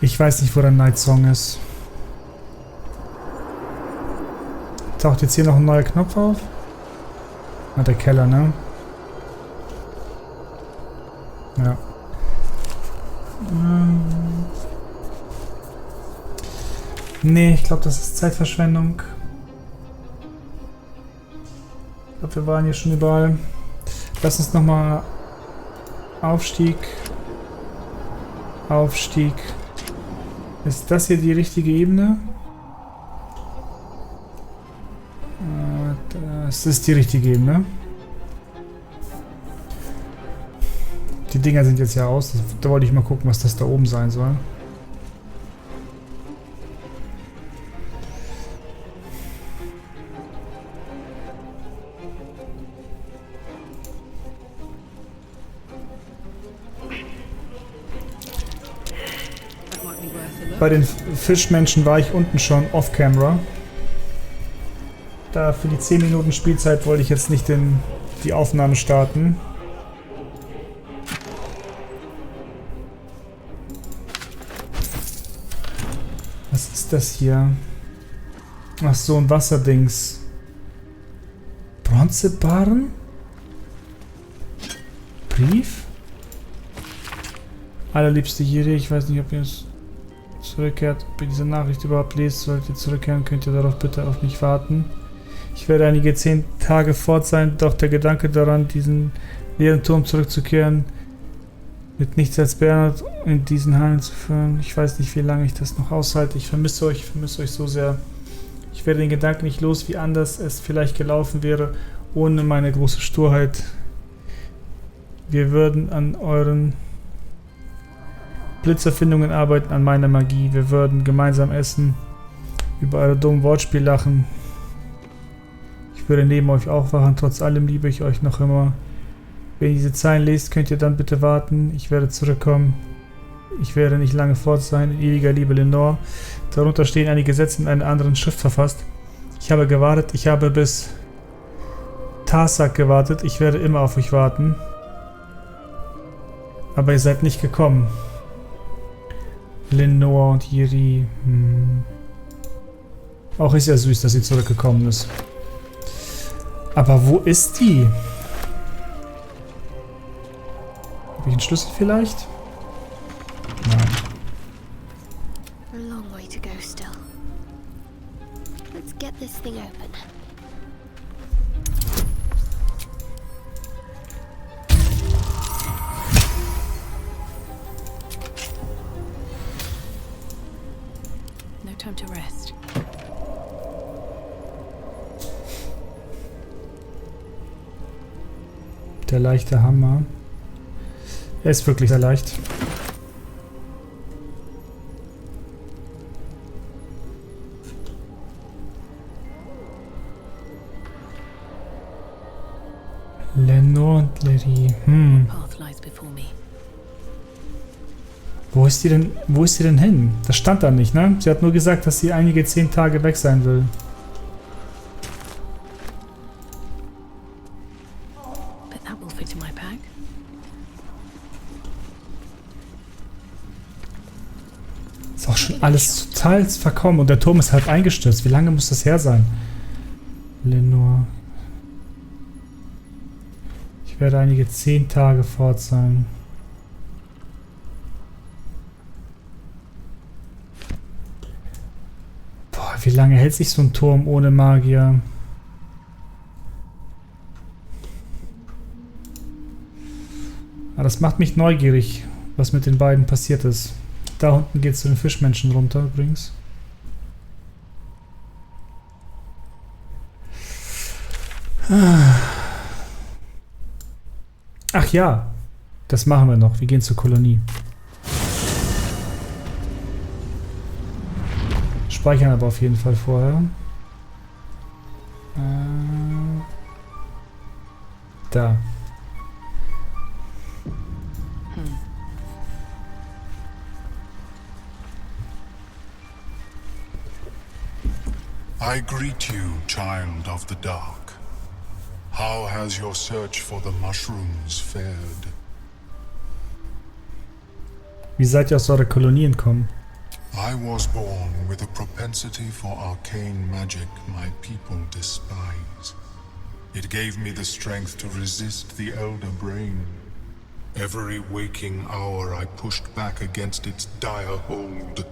Ich weiß nicht, wo der Night Song ist. Taucht jetzt hier noch ein neuer Knopf auf? Ah, der Keller, ne? Ja. Nee, ich glaube, das ist Zeitverschwendung. Ich glaube, wir waren hier schon überall. Lass uns nochmal Aufstieg. Aufstieg. Ist das hier die richtige Ebene? Das ist die richtige Ebene. Die Dinger sind jetzt ja aus. Da wollte ich mal gucken, was das da oben sein soll. Bei den Fischmenschen war ich unten schon off-camera. Da für die 10 Minuten Spielzeit wollte ich jetzt nicht die Aufnahme starten. Was ist das hier? Ach so, ein Wasserdings. Bronzebarren? Brief? Allerliebste Jiri, ich weiß nicht, ob ihr es zurückkehrt, ob ihr diese Nachricht überhaupt lest. Solltet ihr zurückkehren, könnt ihr darauf bitte auf mich warten. Ich werde einige 10 Tage fort sein, doch der Gedanke daran, diesen leeren Turm zurückzukehren, mit nichts als Bernhard in diesen Hallen zu führen. Ich weiß nicht, wie lange ich das noch aushalte. Ich vermisse euch so sehr. Ich werde den Gedanken nicht los, wie anders es vielleicht gelaufen wäre, ohne meine große Sturheit. Wir würden an euren Blitzerfindungen arbeiten, an meiner Magie. Wir würden gemeinsam essen, über eure dummen Wortspiele lachen. Ich würde neben euch aufwachen, trotz allem liebe ich euch noch immer. Wenn ihr diese Zeilen lest, könnt ihr dann bitte warten. Ich werde zurückkommen. Ich werde nicht lange fort sein. In ewiger Liebe, Lenore. Darunter stehen einige Sätze in einer anderen Schrift verfasst. Ich habe gewartet. Ich habe bis Tarsak gewartet. Ich werde immer auf euch warten. Aber ihr seid nicht gekommen. Lenore und Jiri. Auch ist ja süß, dass sie zurückgekommen ist. Aber wo ist die? Habe ich einen Schlüssel vielleicht? Nein. Let's get this thing open. No time to rest. Der leichte Hammer. Er ist wirklich sehr leicht. Lenore und Letty. Wo ist die denn hin? Das stand da nicht, ne? Sie hat nur gesagt, dass sie einige 10 Tage weg sein will. Ist auch schon alles total verkommen und der Turm ist halb eingestürzt. Wie lange muss das her sein? Lenore. Ich werde einige 10 Tage fort sein. Boah, wie lange hält sich so ein Turm ohne Magier? Ah, das macht mich neugierig, was mit den beiden passiert ist. Da unten geht es zu den Fischmenschen runter übrigens. Ach ja, das machen wir noch. Wir gehen zur Kolonie. Speichern aber auf jeden Fall vorher. Da. I greet you, child of the dark. How has your search for the mushrooms fared? Wie seid ihr aus eurer Kolonie entkommen? I was born with a propensity for arcane magic my people despise. It gave me the strength to resist the elder brain. Every waking hour I pushed back against its dire hold.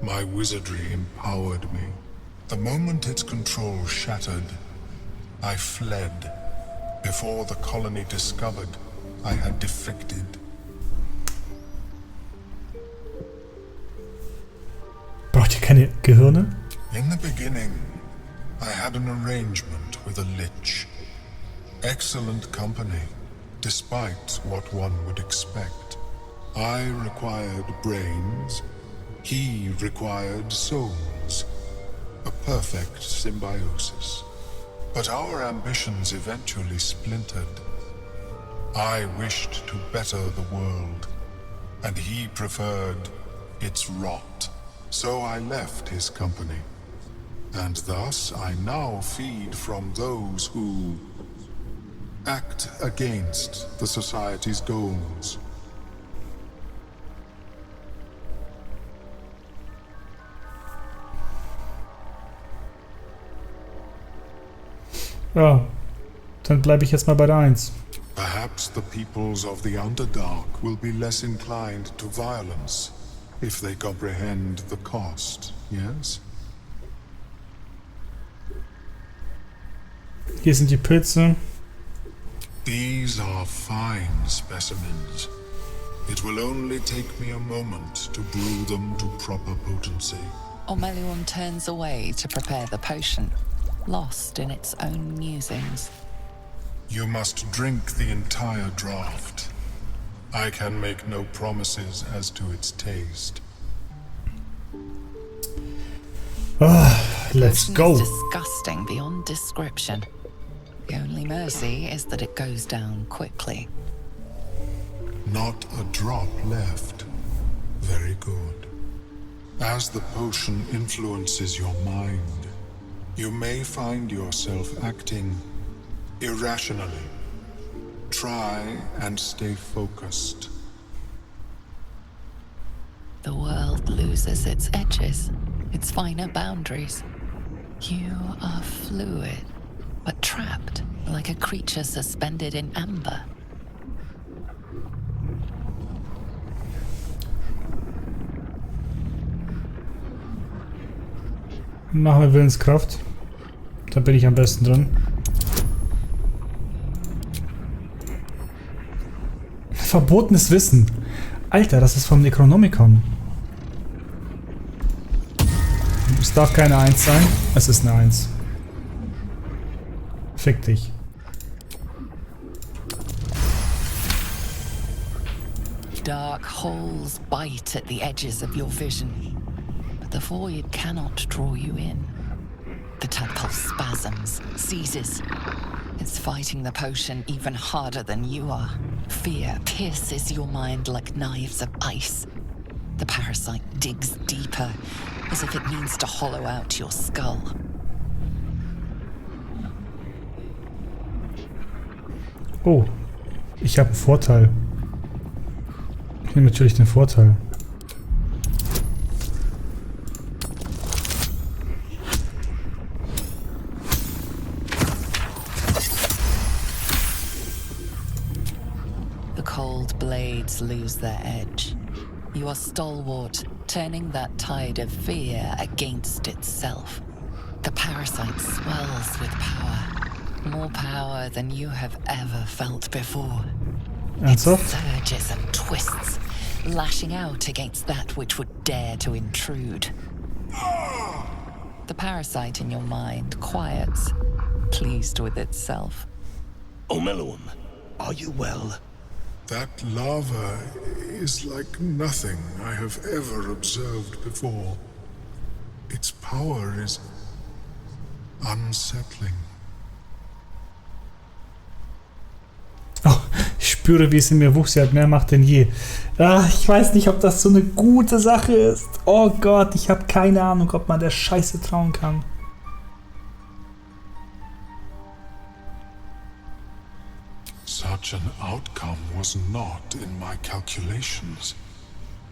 My wizardry empowered me. The moment its control shattered, I fled. Before the colony discovered I had defected. Braucht ihr keine Gehirne? In the beginning, I had an arrangement with a lich. Excellent company, despite what one would expect. I required brains, he required souls. A perfect symbiosis. But our ambitions eventually splintered. I wished to better the world, and he preferred its rot. So I left his company. And thus I now feed from those who act against the society's goals. Ja, dann bleibe ich jetzt mal bei der 1. Perhaps the peoples of the Underdark will be less inclined to violence if they comprehend the cost, yes? Hier sind die Pilze. These are fine specimens. It will only take me a moment to brew them to proper potency. Ormelion turns away to prepare the potion, lost in its own musings. You must drink the entire draught. I can make no promises as to its taste. Let's go. It's disgusting beyond description. The only mercy is that it goes down quickly. Not a drop left. Very good. As the potion influences your mind, you may find yourself acting irrationally. Try and stay focused. The world loses its edges, its finer boundaries. You are fluid, but trapped like a creature suspended in amber. Machen wir Willenskraft. Da bin ich am besten drin. Verbotenes Wissen. Alter, das ist vom Necronomicon. Es darf keine 1 sein. Es ist eine 1. Fick dich. Dark holes bite at the edges of your vision, but the void cannot draw you in. The tadpole spasms, seizes. It's fighting the potion even harder than you are. Fear pierces your mind like knives of ice. The parasite digs deeper, as if it means to hollow out your skull. Oh, ich habe einen Vorteil. Ich nehme natürlich den Vorteil. The cold blades lose their edge. You are stalwart, turning that tide of fear against itself. The parasite swells with power. More power than you have ever felt before. It surges and twists, lashing out against that which would dare to intrude. The parasite in your mind quiets, pleased with itself. Omeluum, are you well? That lava is like nothing I have ever observed before. Its power is unsettling. Oh, ich spüre, wie es in mir wuchs. Sie hat mehr Macht denn je. Ich weiß nicht, ob das so eine gute Sache ist. Oh Gott, ich habe keine Ahnung, ob man der Scheiße trauen kann. Such an outcome was not in my calculations.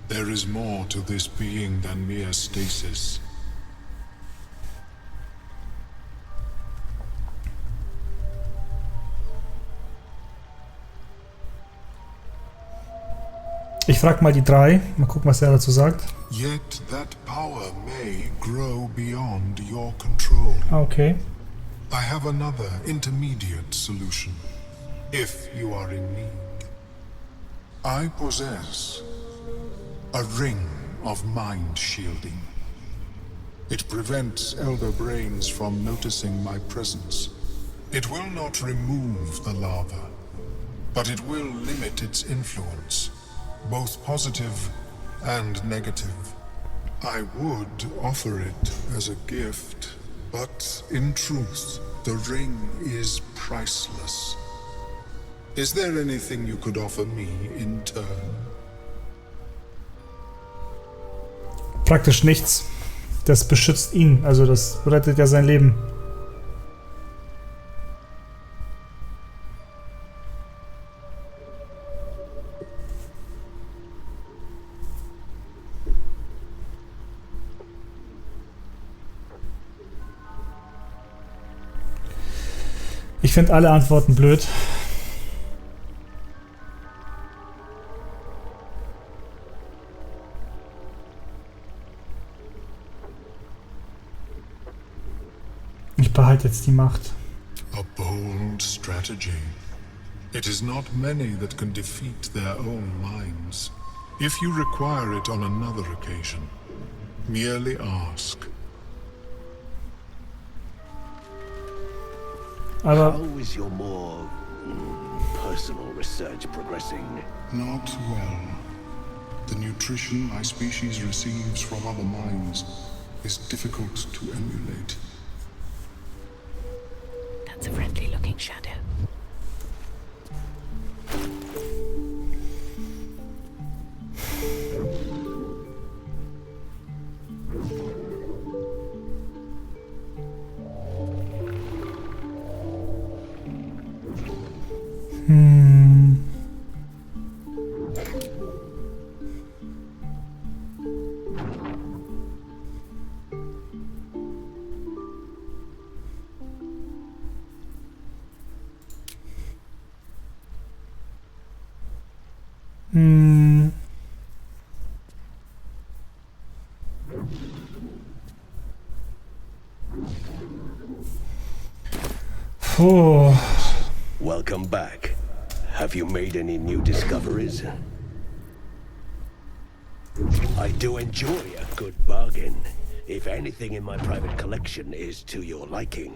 There is more to this being than mere stasis. Ich frag mal die 3. Mal gucken, was er dazu sagt. Yet that power may grow beyond your control. Okay. I have another intermediate solution, if you are in need. I possess a ring of mind shielding. It prevents elder brains from noticing my presence. It will not remove the lava, but it will limit its influence. Both positive and negative. I would offer it as a gift, but in truth, the ring is priceless. Is there anything you could offer me in turn? Praktisch nichts. Das beschützt ihn, also das rettet ja sein Leben. Ich finde alle Antworten blöd. Ich behalte jetzt die Macht. A bold strategy. It is not many that can defeat their own minds. If you require it on another occasion, merely ask. Aber how is your more personal research progressing? Not well. The nutrition my species receives from other minds is difficult to emulate. That's a friendly-looking shadow. Puh. Welcome back. Have you made any new discoveries? I do enjoy a good bargain. If anything in my private collection is to your liking.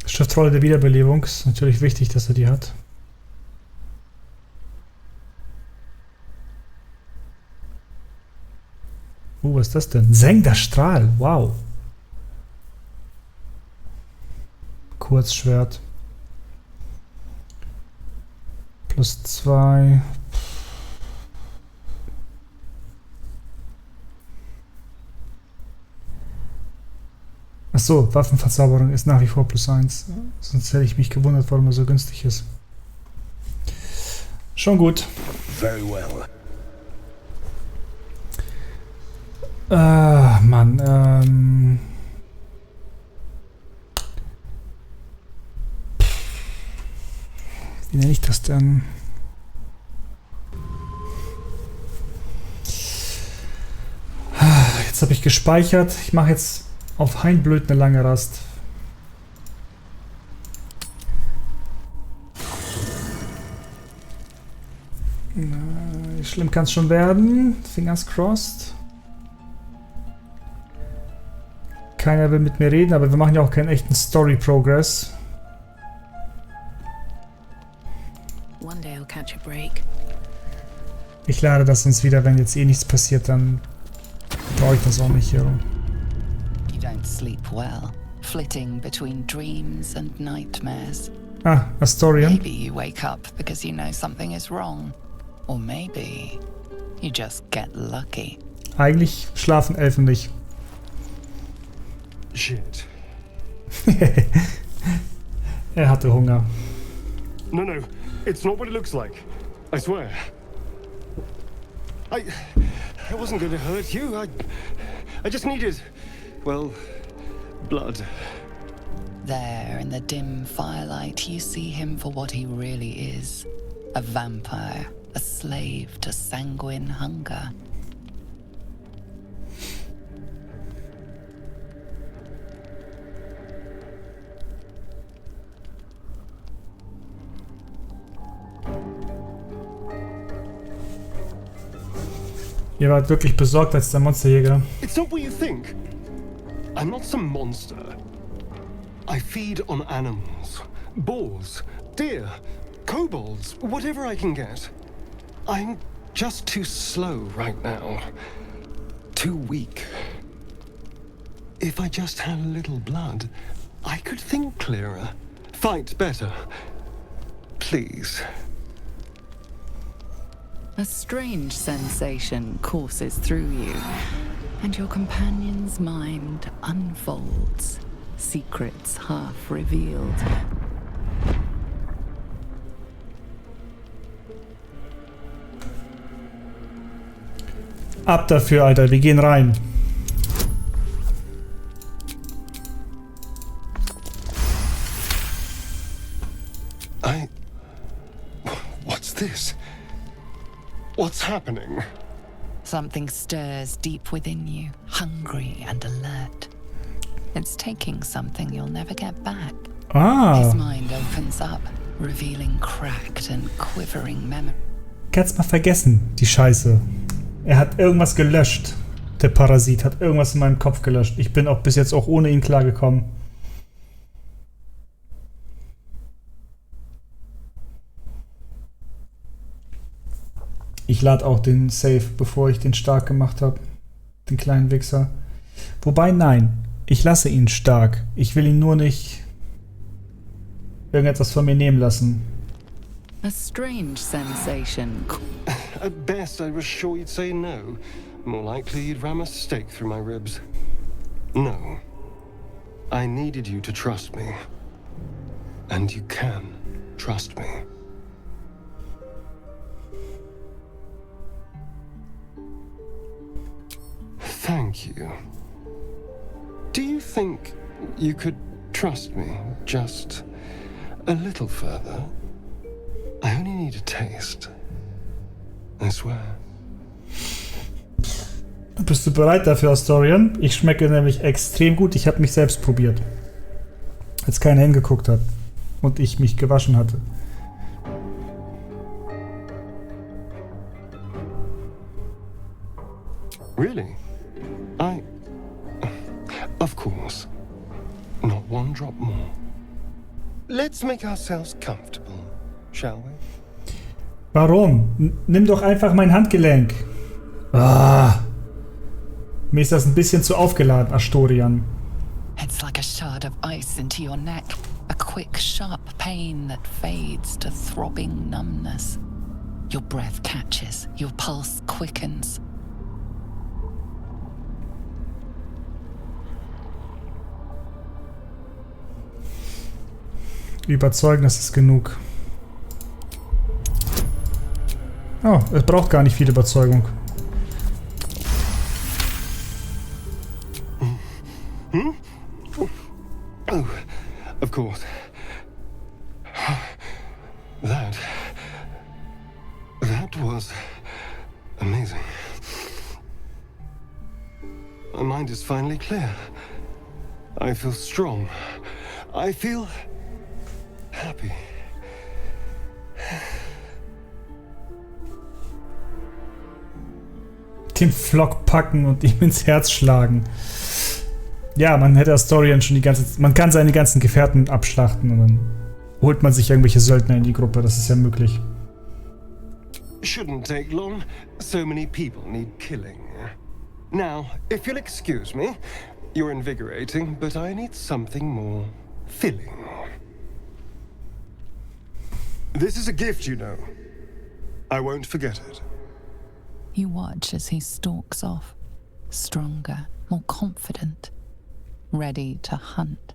Schriftrolle der Wiederbelebung. Ist natürlich wichtig, dass er die hat. Was ist das denn? Sengender Strahl. Wow. Kurzschwert. +2. Achso, Waffenverzauberung ist nach wie vor +1. Sonst hätte ich mich gewundert, warum er so günstig ist. Schon gut. Very well. Mann, wie nenne ich das denn? Jetzt habe ich gespeichert. Ich mache jetzt auf Hainblöd eine lange Rast. Schlimm kann es schon werden. Fingers crossed. Keiner will mit mir reden, aber wir machen ja auch keinen echten Story-Progress. One day I'll catch a break. Ich lade das uns wieder, wenn jetzt eh nichts passiert, dann brauche ich das auch nicht hier rum. You don't sleep well, flitting between dreams and nightmares. Ah, Astorian. Maybe you wake up because you know something is wrong. Or maybe you just get lucky. Eigentlich schlafen Elfen nicht. Shit. Er hatte Hunger. No, it's not what it looks like. I swear. I wasn't going to hurt you. I just needed, well, blood. There in the dim firelight, you see him for what he really is. A vampire, a slave to sanguine hunger. Ihr wart wirklich besorgt als der Monsterjäger. It's not what you think. I'm not some monster. I feed on animals. Boars, deer, kobolds, whatever I can get. I'm just too slow right now. Too weak. If I just had a little blood, I could think clearer. Fight better. Please. A strange sensation courses through you, and your companion's mind unfolds, secrets half revealed. Ab dafür, Alter, wir gehen rein. What's this? What's happening? Something stirs deep within you, hungry and alert. It's taking something you'll never get back. His mind opens up, revealing cracked and quivering memories. Kannst mal vergessen, die Scheiße. Er hat irgendwas gelöscht. Der Parasit hat irgendwas in meinem Kopf gelöscht. Ich bin auch bis jetzt auch ohne ihn klargekommen. Ich lade auch den Save, bevor ich den stark gemacht habe. Den kleinen Wichser. Wobei, nein. Ich lasse ihn stark. Ich will ihn nur nicht irgendetwas von mir nehmen lassen. A strange sensation. At best, I was sure you'd say no. More likely, you'd ram a stake through my ribs. No. I needed you to trust me. And you can trust me. Thank you. Do you think you could trust me just a little further? I only need a taste. I swear. Bist du bereit dafür, Astorian? Ich schmecke nämlich extrem gut. Ich habe mich selbst probiert. Als keiner hingeguckt hat. Und ich mich gewaschen hatte. Really? Of course. Not one drop more. Let's make ourselves comfortable, shall we? Warum? Nimm doch einfach mein Handgelenk. Ah. Mir ist das ein bisschen zu aufgeladen, Astorian. It's like a shard of ice into your neck. A quick, sharp pain that fades to throbbing numbness. Your breath catches, your pulse quickens. Überzeugen, das ist genug. Oh, es braucht gar nicht viel Überzeugung. Oh, of course. That was amazing. My mind is finally clear. I feel strong. I feel happy. Den Flock packen und ihm ins Herz schlagen. Ja, man hätte Astorian schon die ganze... Man kann seine ganzen Gefährten abschlachten und dann holt man sich irgendwelche Söldner in die Gruppe. Das ist ja möglich. Shouldn't take long. So many people need killing. Now, if you'll excuse me, you're invigorating, but I need something more filling. This is a gift, you know. I won't forget it. You watch as he stalks off, stronger, more confident, ready to hunt.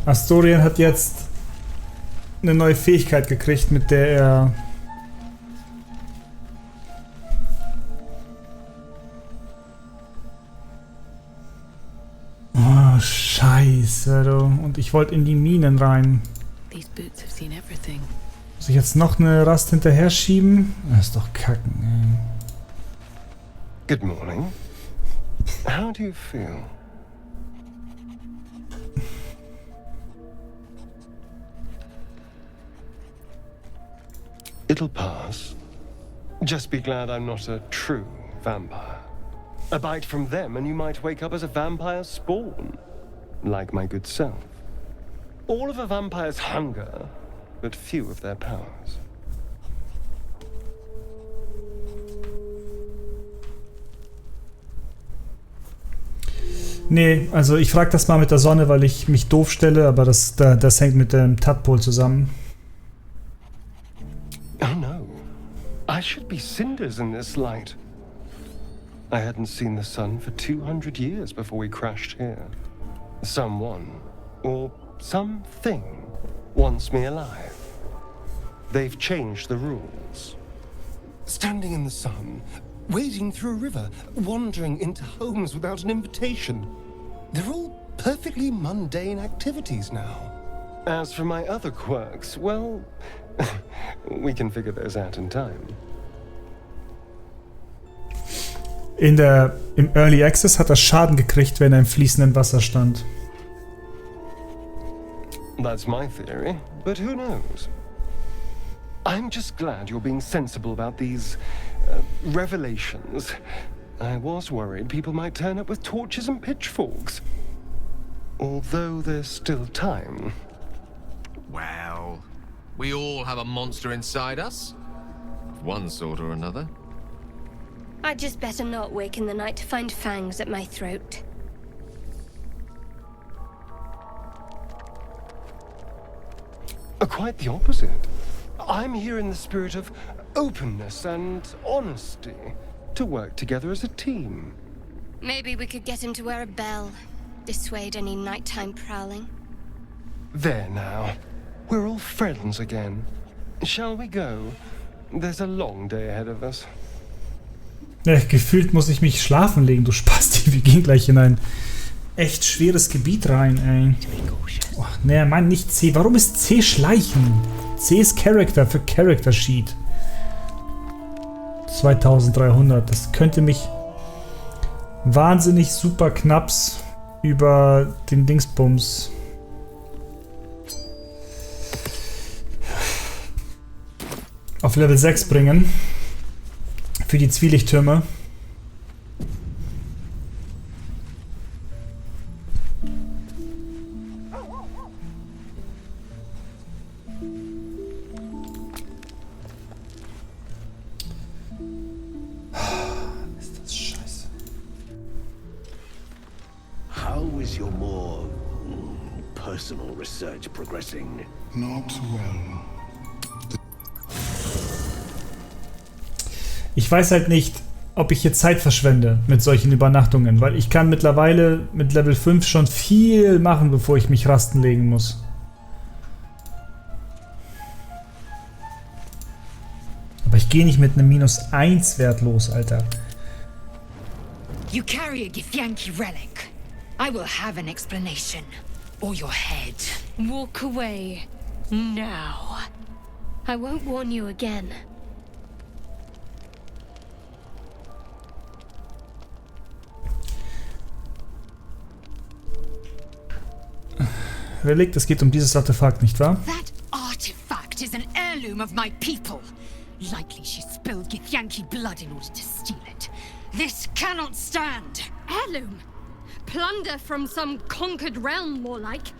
Astorian hat jetzt eine neue Fähigkeit gekriegt, mit der er oh, Scheiße, du. Und ich wollte in die Minen rein. Muss ich jetzt noch eine Rast hinterher schieben? Das ist doch kacken, ey. Good morning. How do you feel? It'll pass. Just be glad I'm not a true vampire. A bite from them and you might wake up as a vampire spawn. Like my good self. All of a vampire's hunger, but few of their powers. Nee, also ich frag das mal mit der Sonne, weil ich mich doof stelle, aber das hängt mit dem Tadpol zusammen. Oh no. I should be cinders in this light. I hadn't seen the sun for 200 years before we crashed here. Someone, or something, wants me alive. They've changed the rules. Standing in the sun, wading through a river, wandering into homes without an invitation. They're all perfectly mundane activities now. As for my other quirks, well, we can figure those out in time. Im Early Access hat er Schaden gekriegt, wenn er im fließenden Wasser stand. That's my theory, but who knows? I'm just glad you're being sensible about these revelations. I was worried people might turn up with torches and pitchforks. Although there's still time. Well, we all have a monster inside us. Of one sort or another. I'd just better not wake in the night to find fangs at my throat. Quite the opposite. I'm here in the spirit of openness and honesty, to work together as a team. Maybe we could get him to wear a bell, dissuade any nighttime prowling. There now. We're all friends again. Shall we go? There's a long day ahead of us. Ja, gefühlt muss ich mich schlafen legen, du Spasti. Wir gehen gleich in ein echt schweres Gebiet rein, ey. Oh, ne, Mann, nicht C. Warum ist C Schleichen? C ist Character für Character Sheet. 2300. Das könnte mich wahnsinnig super knapps über den Dingsbums auf Level 6 bringen. Für die Zwielichttürme. Ist das scheiße. How is your more personal research progressing? Not well. Ich weiß halt nicht, ob ich hier Zeit verschwende mit solchen Übernachtungen, weil ich kann mittlerweile mit Level 5 schon viel machen, bevor ich mich rasten legen muss. Aber ich gehe nicht mit einem -1 Wert los, Alter. You carry a Githyanki relic. I will have an explanation. Or your head. Walk away. Now. I won't warn you again. Relikt, es geht um dieses Artefakt, nicht wahr? That artifact is an heirloom of my people. Likely she spilled Githyanki blood in order to steal it. This cannot stand. Heirloom? Plunder from some conquered realm, more like.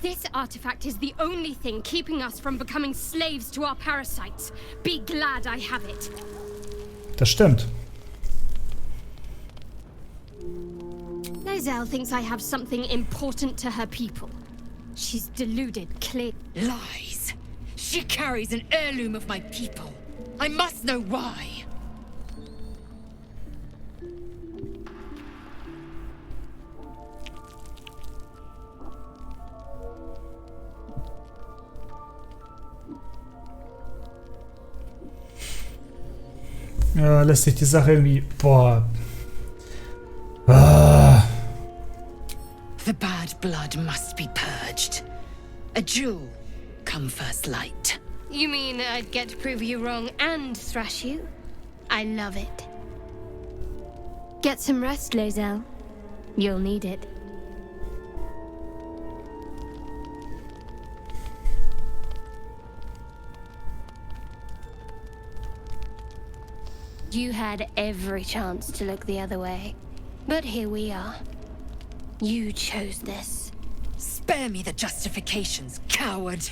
This artifact is the only thing keeping us from becoming slaves to our parasites. Be glad I have it. Das stimmt. Lozelle thinks I have something important to her people. She's deluded, clear. Lies. She carries an heirloom of my people. I must know why. Ja, lässt sich die Sache irgendwie... Boah. Ah. The bad blood must be purged. A jewel, come first light. You mean I'd get to prove you wrong and thrash you? I love it. Get some rest, Lozelle. You'll need it. You had every chance to look the other way. But here we are. You chose this. Spare me the justifications, coward.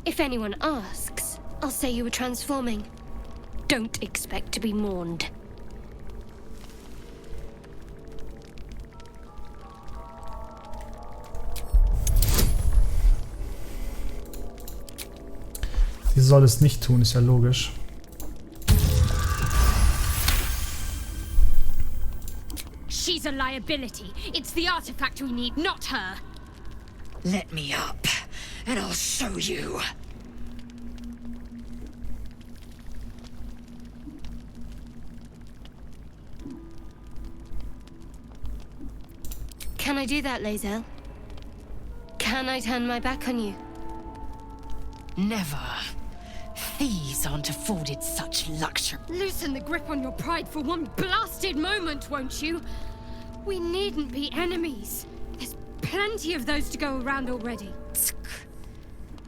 If anyone asks, I'll say you were transforming. Don't expect to be mourned. Sie soll es nicht tun, ist ja logisch. She's a liability. It's the artifact we need, not her. Let me up, and I'll show you. Can I do that, Lozelle? Can I turn my back on you? Never. Thieves aren't afforded such luxury. Loosen the grip on your pride for one blasted moment, won't you? We needn't be enemies. There's plenty of those to go around already.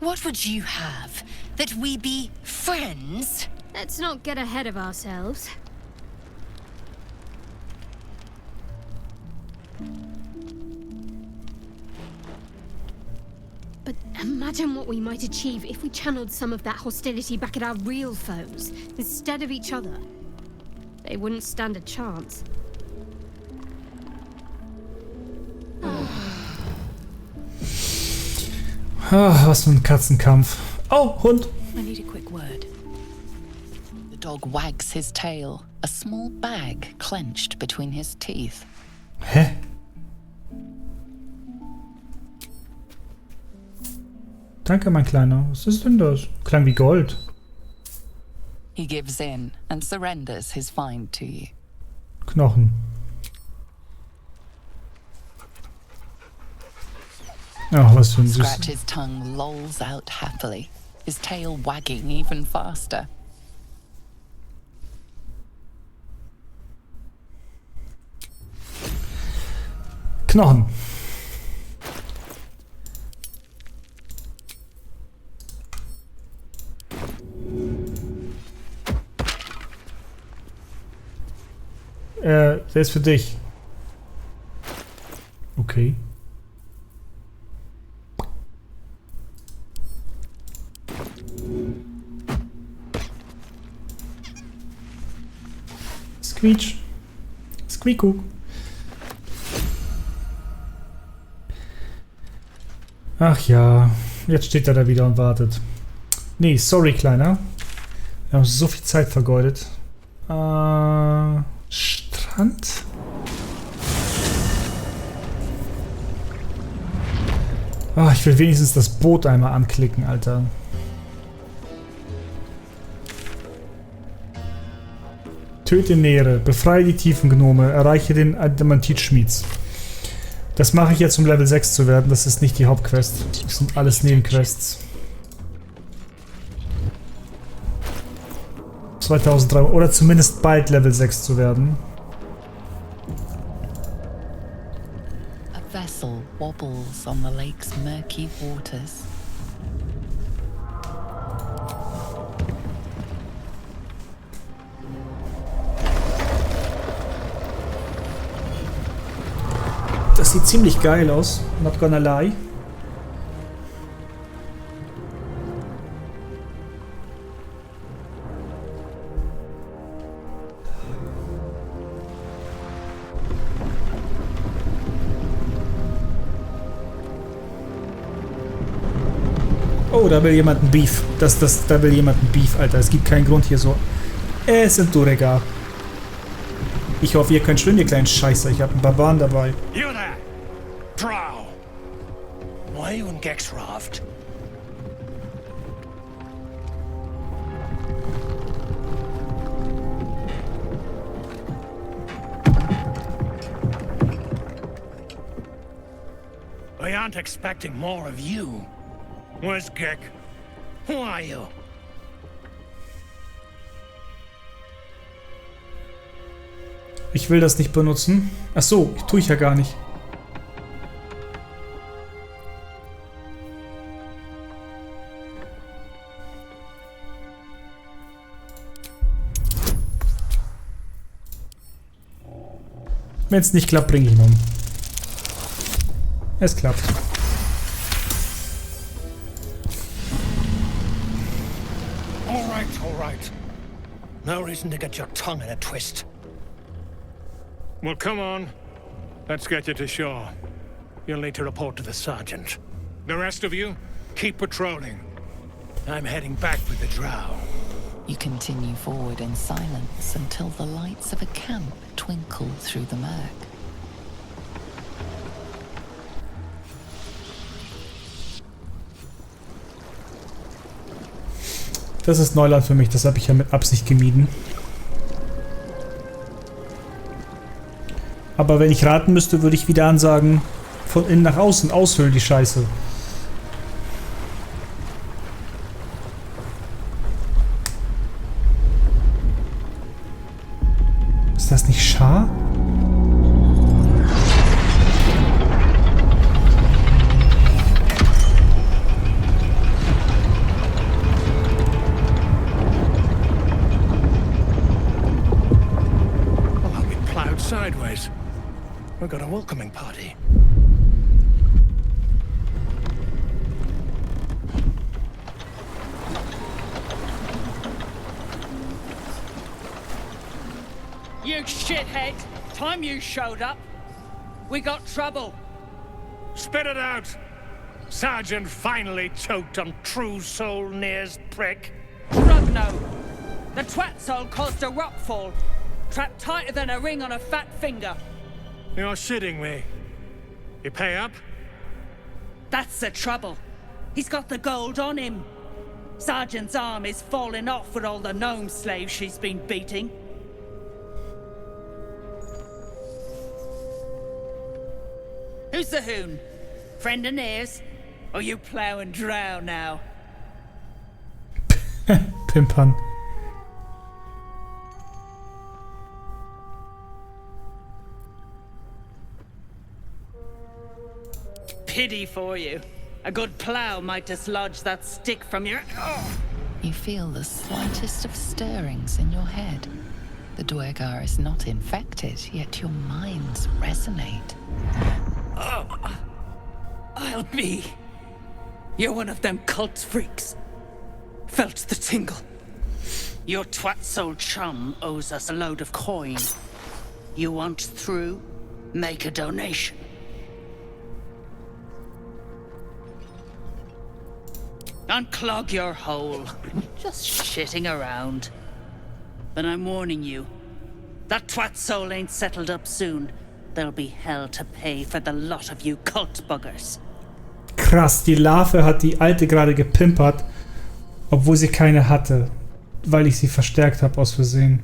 What would you have? That we be friends? Let's not get ahead of ourselves. But imagine what we might achieve if we channeled some of that hostility back at our real foes, instead of each other. They wouldn't stand a chance. Ah, was für ein Katzenkampf. Oh, Hund. I need a quick word. The dog wags his tail, a small bag clenched between his teeth. Hä? Danke, mein Kleiner. Was ist denn das? Klang wie Gold. He gives in and surrenders his find to you. Knochen. Oh, was für ein süß. Scratch's tongue lolls out happily, his tail wagging even faster. Knochen. Der ist für dich. Okay. Squeech. Squeakoo. Ach ja, jetzt steht er da wieder und wartet. Nee, sorry, Kleiner. Wir haben so viel Zeit vergeudet. Strand? Ach, ich will wenigstens das Boot einmal anklicken, Alter. Töte Nähere, befreie die Tiefengnome, erreiche den Adamantitschmieds. Das mache ich jetzt, um Level 6 zu werden. Das ist nicht die Hauptquest. Das sind alles Nebenquests. 2300 oder zumindest bald Level 6 zu werden. A vessel wobbles on the lake's murky waters. Das sieht ziemlich geil aus, not gonna lie. Oh, da will jemand ein Beef. Da will jemand ein Beef, Alter. Es gibt keinen Grund hier so. Sind Durega. Ich hoffe, ihr könnt schwimmen, ihr kleinen Scheißer. Ich habe einen Barbaren dabei. You there! Drow! Why you in Gexraft? We aren't expecting more of you. Where's Gek? Who are you? Ich will das nicht benutzen. Ach so, tue ich ja gar nicht. Wenn es nicht klappt, bringe ich ihn um. Es klappt. All right. No reason to get your tongue in a twist. Well, come on. Let's get you to shore. You'll need to report to the sergeant. The rest of you, keep patrolling. I'm heading back with the Drow. You continue forward in silence until the lights of a camp twinkle through the murk. Das ist Neuland für mich, das habe ich ja mit Absicht gemieden. Aber wenn ich raten müsste, würde ich wieder ansagen, von innen nach außen, aushöhlen die Scheiße. Ist das nicht Schar? Sideways. We've got a welcoming party. You shithead! Time you showed up, we got trouble. Spit it out! Sergeant finally choked on True Soul Near's prick. Rugno! The twat soul caused a rockfall. Trapped tighter than a ring on a fat finger. You're shitting me. You pay up? That's the trouble. He's got the gold on him. Sergeant's arm is falling off with all the gnome slaves she's been beating. Who's the hoon? Friend of Near's? Or you plough and drow now? Pimpern. pity for you. A good plow might dislodge that stick from your... You feel the slightest of stirrings in your head. The Duergar is not infected, yet your minds resonate. Oh, I'll be. You're one of them cult freaks. Felt the tingle. Your twat-soul chum owes us a load of coin. You want through? Make a donation. Unclog your hole. Just shitting around. But I'm warning you. That twat soul ain't settled up soon. There'll be hell to pay for the lot of you cult buggers. Krass, die Larve hat die alte gerade gepimpert, obwohl sie keine hatte, weil ich sie verstärkt habe aus Versehen.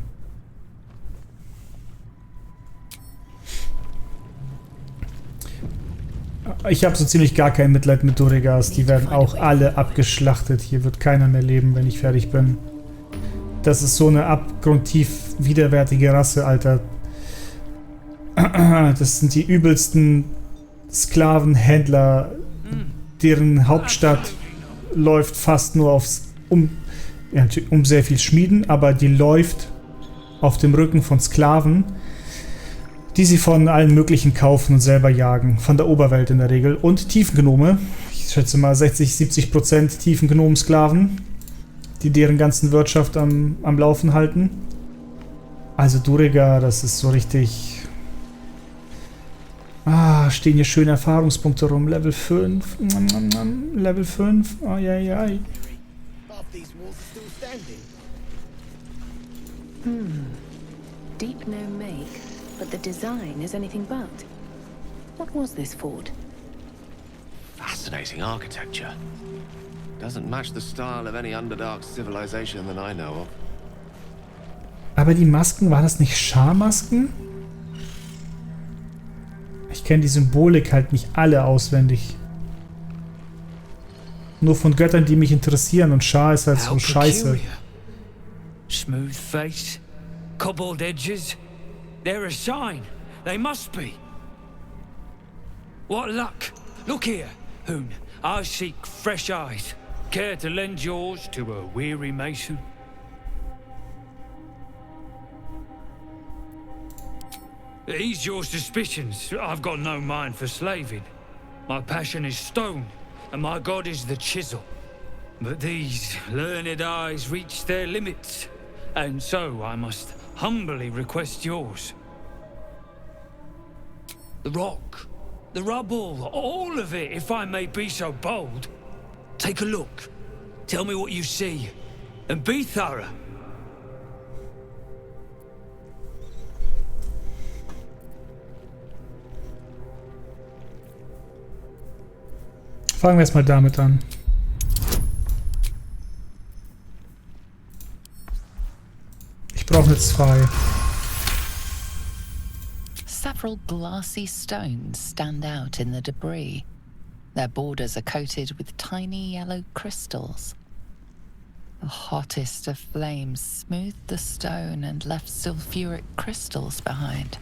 Ich habe so ziemlich gar kein Mitleid mit Duergars. Die werden auch alle abgeschlachtet. Hier wird keiner mehr leben, wenn ich fertig bin. Das ist so eine abgrundtief widerwärtige Rasse, Alter. Das sind die übelsten Sklavenhändler, deren Hauptstadt läuft fast nur um sehr viel Schmieden, aber die läuft auf dem Rücken von Sklaven, die sie von allen möglichen kaufen und selber jagen. Von der Oberwelt in der Regel. Und Tiefengnome. Ich schätze mal 60-70% Tiefengnomensklaven, die deren ganzen Wirtschaft am Laufen halten. Also Duergar, das ist so richtig... stehen hier schöne Erfahrungspunkte rum. Level 5. Level 5. Ai. Deep no make, but the design is anything but. What was this fort? Fascinating architecture. Doesn't match the style of any Underdark civilization that I know of. Aber die Masken, waren das nicht Scharmasken? Ich kenne die Symbolik halt nicht alle auswendig. Nur von Göttern, die mich interessieren, und Schar ist halt so scheiße. Smooth face, cobbled edges. They're a sign. They must be. What luck. Look here, Hoon. I seek fresh eyes. Care to lend yours to a weary mason? Ease your suspicions. I've got no mind for slaving. My passion is stone, and my god is the chisel. But these learned eyes reach their limits, and so I must humbly request yours. The rock, the rubble, all of it, if I may be so bold. Take a look. Tell me what you see, and be thorough. Fangen wir erstmal damit an. Ich brauche eine 2. Several glassy stones stand out in the debris. Their borders are coated with tiny yellow crystals. The hottest of flames smoothed the stone and left sulfuric crystals behind.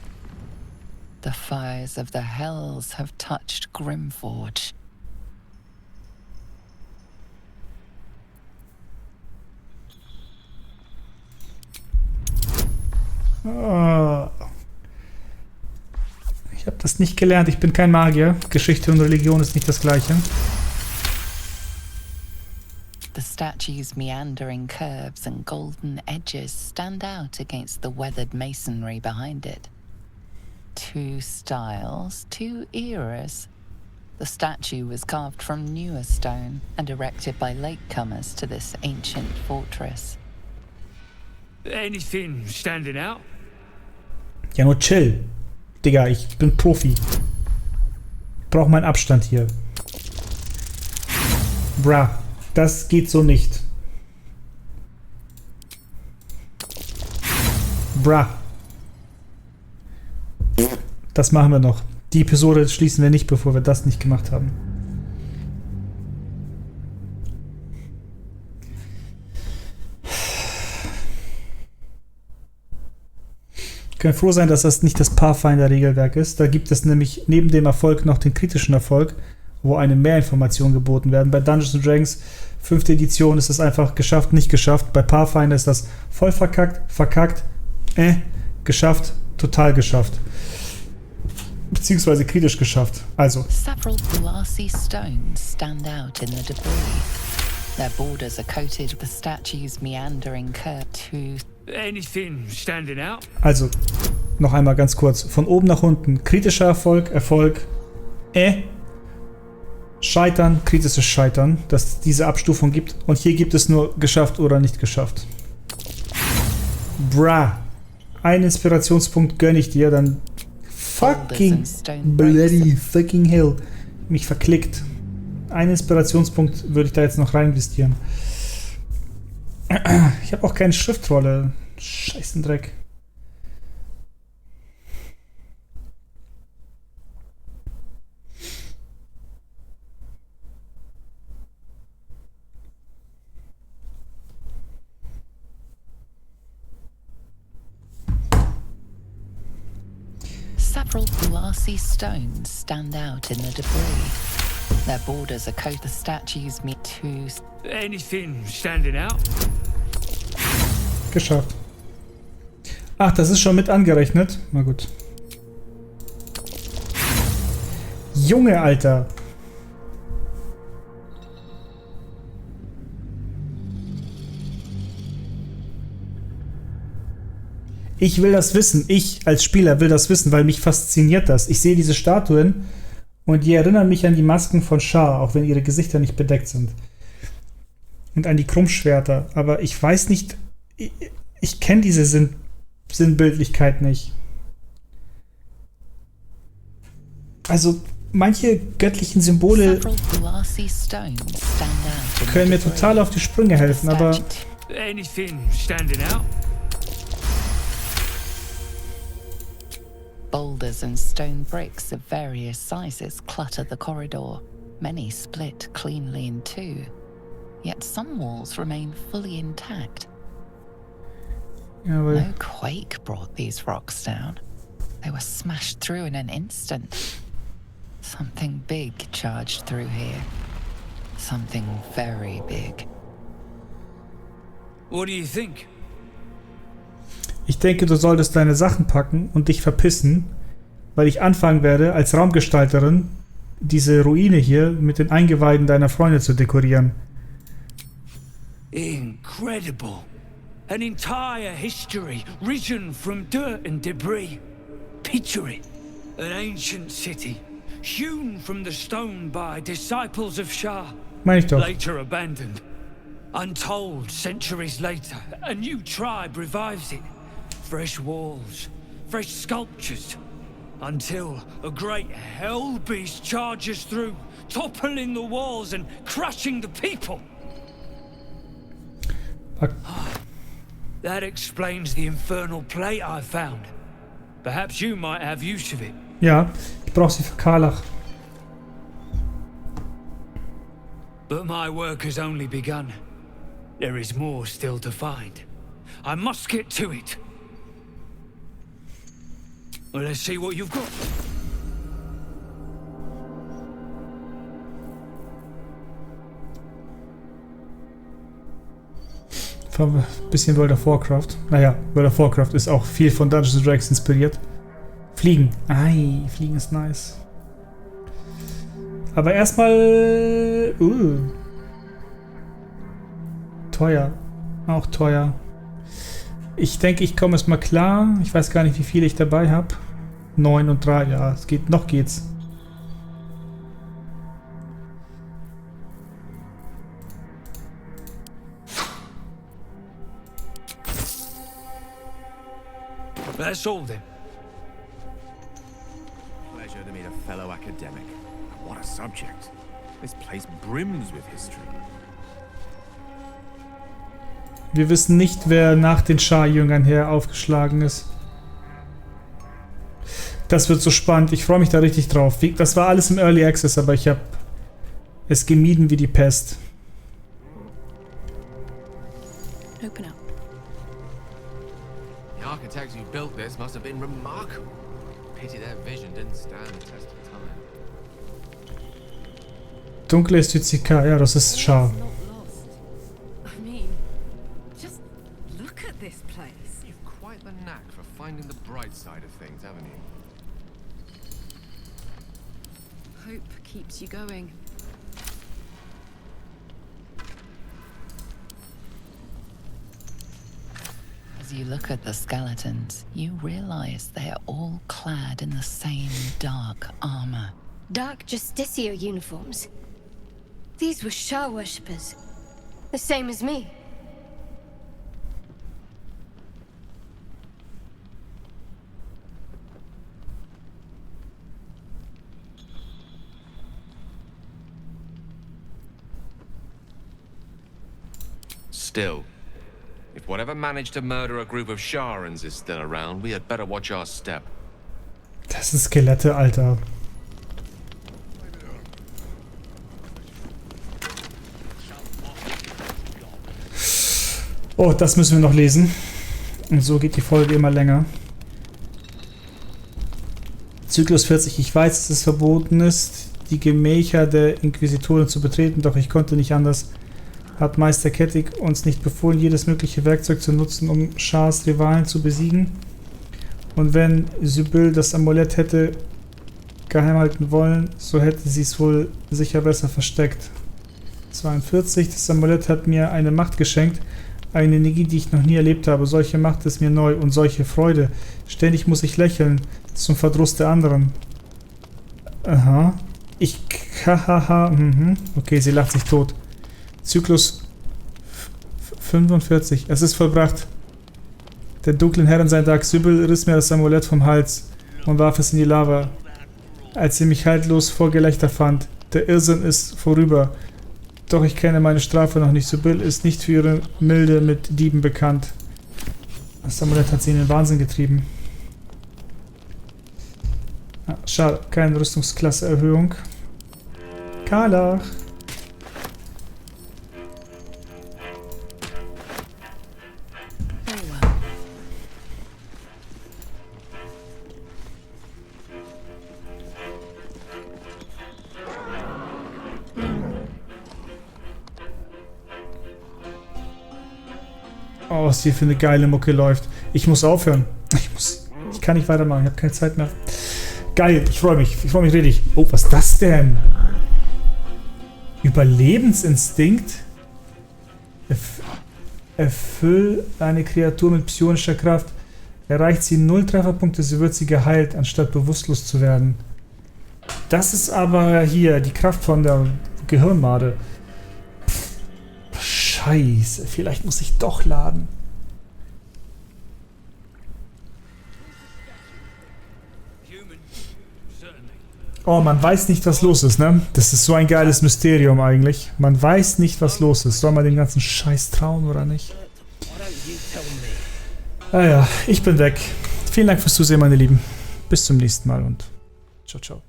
The fires of the hells have touched Grimforge. Ich habe das nicht gelernt. Ich bin kein Magier. Geschichte und Religion ist nicht das Gleiche. The statue's meandering curves and golden edges stand out against the weathered masonry behind it. 2 styles, 2 eras. The statue was carved from newer stone and erected by latecomers to this ancient fortress. Anything standing out? Ja, nur chill. Digga, ich bin Profi. Ich brauche meinen Abstand hier. Bra, das geht so nicht. Bra. Das machen wir noch. Die Episode schließen wir nicht, bevor wir das nicht gemacht haben. Wir können froh sein, dass das nicht das Pathfinder-Regelwerk ist. Da gibt es nämlich neben dem Erfolg noch den kritischen Erfolg. wo einem mehr Informationen geboten werden. Bei Dungeons & Dragons 5. Edition ist das einfach geschafft, nicht geschafft. Bei Pathfinder ist das voll verkackt, geschafft, total geschafft. Beziehungsweise kritisch geschafft. Also. Several glassy stones stand out in the debris. Their borders are coated with statues meandering curve to... Anything standing out? Also, noch einmal ganz kurz. Von oben nach unten. Kritischer Erfolg, Scheitern, kritisches Scheitern, dass es diese Abstufung gibt. Und hier gibt es nur geschafft oder nicht geschafft. Bra. Einen Inspirationspunkt gönne ich dir, dann fucking bloody fucking hell. Mich verklickt. Einen Inspirationspunkt würde ich da jetzt noch rein investieren. Ich habe auch keine Schriftrolle. Scheißendreck. Several glassy stones stand out in the debris. Their borders are coated. The statues meet two. Anything standing out? Geschafft. Ach, das ist schon mit angerechnet. Na gut. Junge, Alter. Ich will das wissen. Ich als Spieler will das wissen, weil mich fasziniert das. Ich sehe diese Statuen und die erinnern mich an die Masken von Shah, auch wenn ihre Gesichter nicht bedeckt sind. Und an die Krummschwerter. Aber ich weiß nicht, ich kenne diese Sinnbildlichkeit nicht. Also manche göttlichen Symbole können mir total auf die Sprünge helfen, aber... Anything standing out? Boulders and stone bricks of various sizes clutter the corridor. Many split cleanly in two. Yet some walls remain fully intact. No quake brought these rocks down. They were smashed through in an instant. Something big charged through here. Something very big. What do you think? Ich denke, du solltest deine Sachen packen und dich verpissen, weil ich anfangen werde, als Raumgestalterin diese Ruine hier mit den Eingeweiden deiner Freunde zu dekorieren. Incredible. An entire history risen from dirt and debris. Picture it. An ancient city, hewn from the stone by disciples of Shah. Meine ich doch. Later abandoned. Untold centuries later, a new tribe revives it. Fresh walls, fresh sculptures, until a great hell beast charges through, toppling the walls and crushing the people. That explains the infernal plate I found. Perhaps you might have use of it. Ja, ich brauche sie für Karlach. But my work has only begun. There is more still to find. I must get to it. Well, let's see what you've got. Ein bisschen World of Warcraft. Naja, World of Warcraft ist auch viel von Dungeons & Dragons inspiriert. Fliegen. Ei, Fliegen ist nice. Aber erstmal... Teuer. Auch teuer. Ich denke, ich komme erstmal klar. Ich weiß gar nicht, wie viel ich dabei habe. 9 und 3. Ja, es geht. Noch geht's. That's all then. Pleasure to meet a fellow academic. What a subject. This place brims with history. Wir wissen nicht, wer nach den Schar-Jüngern her aufgeschlagen ist. Das wird so spannend. Ich freue mich da richtig drauf. Das war alles im Early Access, aber ich habe es gemieden wie die Pest. Open up. The architects who built this must have been remarkable. Pity their vision didn't stand the test of time. Dunkle ist Tyzika. Ja, das ist Schar. I mean, just look at this place. You've quite the knack for finding the bright side of things, haven't you? Hope keeps you going. As you look at the skeletons, you realize they are all clad in the same dark armor. Dark Justicia uniforms. These were Shah worshippers. The same as me. Still, if whatever managed to murder a group of Sharans is still around, we had better watch our step. Das sind Skelette, Alter. Oh, das müssen wir noch lesen. Und so geht die Folge immer länger. Zyklus 40. Ich weiß, dass es verboten ist, die Gemächer der Inquisitoren zu betreten, doch ich konnte nicht anders. Hat Meister Kettig uns nicht befohlen, jedes mögliche Werkzeug zu nutzen, um Shahs Rivalen zu besiegen? Und wenn Sybil das Amulett hätte geheim halten wollen, so hätte sie es wohl sicher besser versteckt. 42. Das Amulett hat mir eine Macht geschenkt, eine Energie, die ich noch nie erlebt habe. Solche Macht ist mir neu und solche Freude. Ständig muss ich lächeln, zum Verdruss der anderen. Aha. Hahaha. Okay, sie lacht sich tot. Zyklus 45. Es ist vollbracht. Der dunklen Herren sein Tag. Sybil riss mir das Amulett vom Hals und warf es in die Lava, als sie mich haltlos vor Gelächter fand. Der Irrsinn ist vorüber. Doch ich kenne meine Strafe noch nicht. Sybil ist nicht für ihre Milde mit Dieben bekannt. Das Amulett hat sie in den Wahnsinn getrieben. Ah, schade, keine Rüstungsklasse-Erhöhung. Karlach. Oh, was hier für eine geile Mucke läuft. Ich muss aufhören. Ich kann nicht weitermachen. Ich habe keine Zeit mehr. Geil, ich freue mich. Ich freue mich richtig. Oh, was ist das denn? Überlebensinstinkt? Erfüll eine Kreatur mit psionischer Kraft. Erreicht sie 0 Trefferpunkte, so wird sie geheilt, anstatt bewusstlos zu werden. Das ist aber hier die Kraft von der Gehirnmade. Scheiße, vielleicht muss ich doch laden. Oh, man weiß nicht, was los ist, ne? Das ist so ein geiles Mysterium eigentlich. Man weiß nicht, was los ist. Soll man den ganzen Scheiß trauen oder nicht? Ah ja, ich bin weg. Vielen Dank fürs Zusehen, meine Lieben. Bis zum nächsten Mal und ciao, ciao.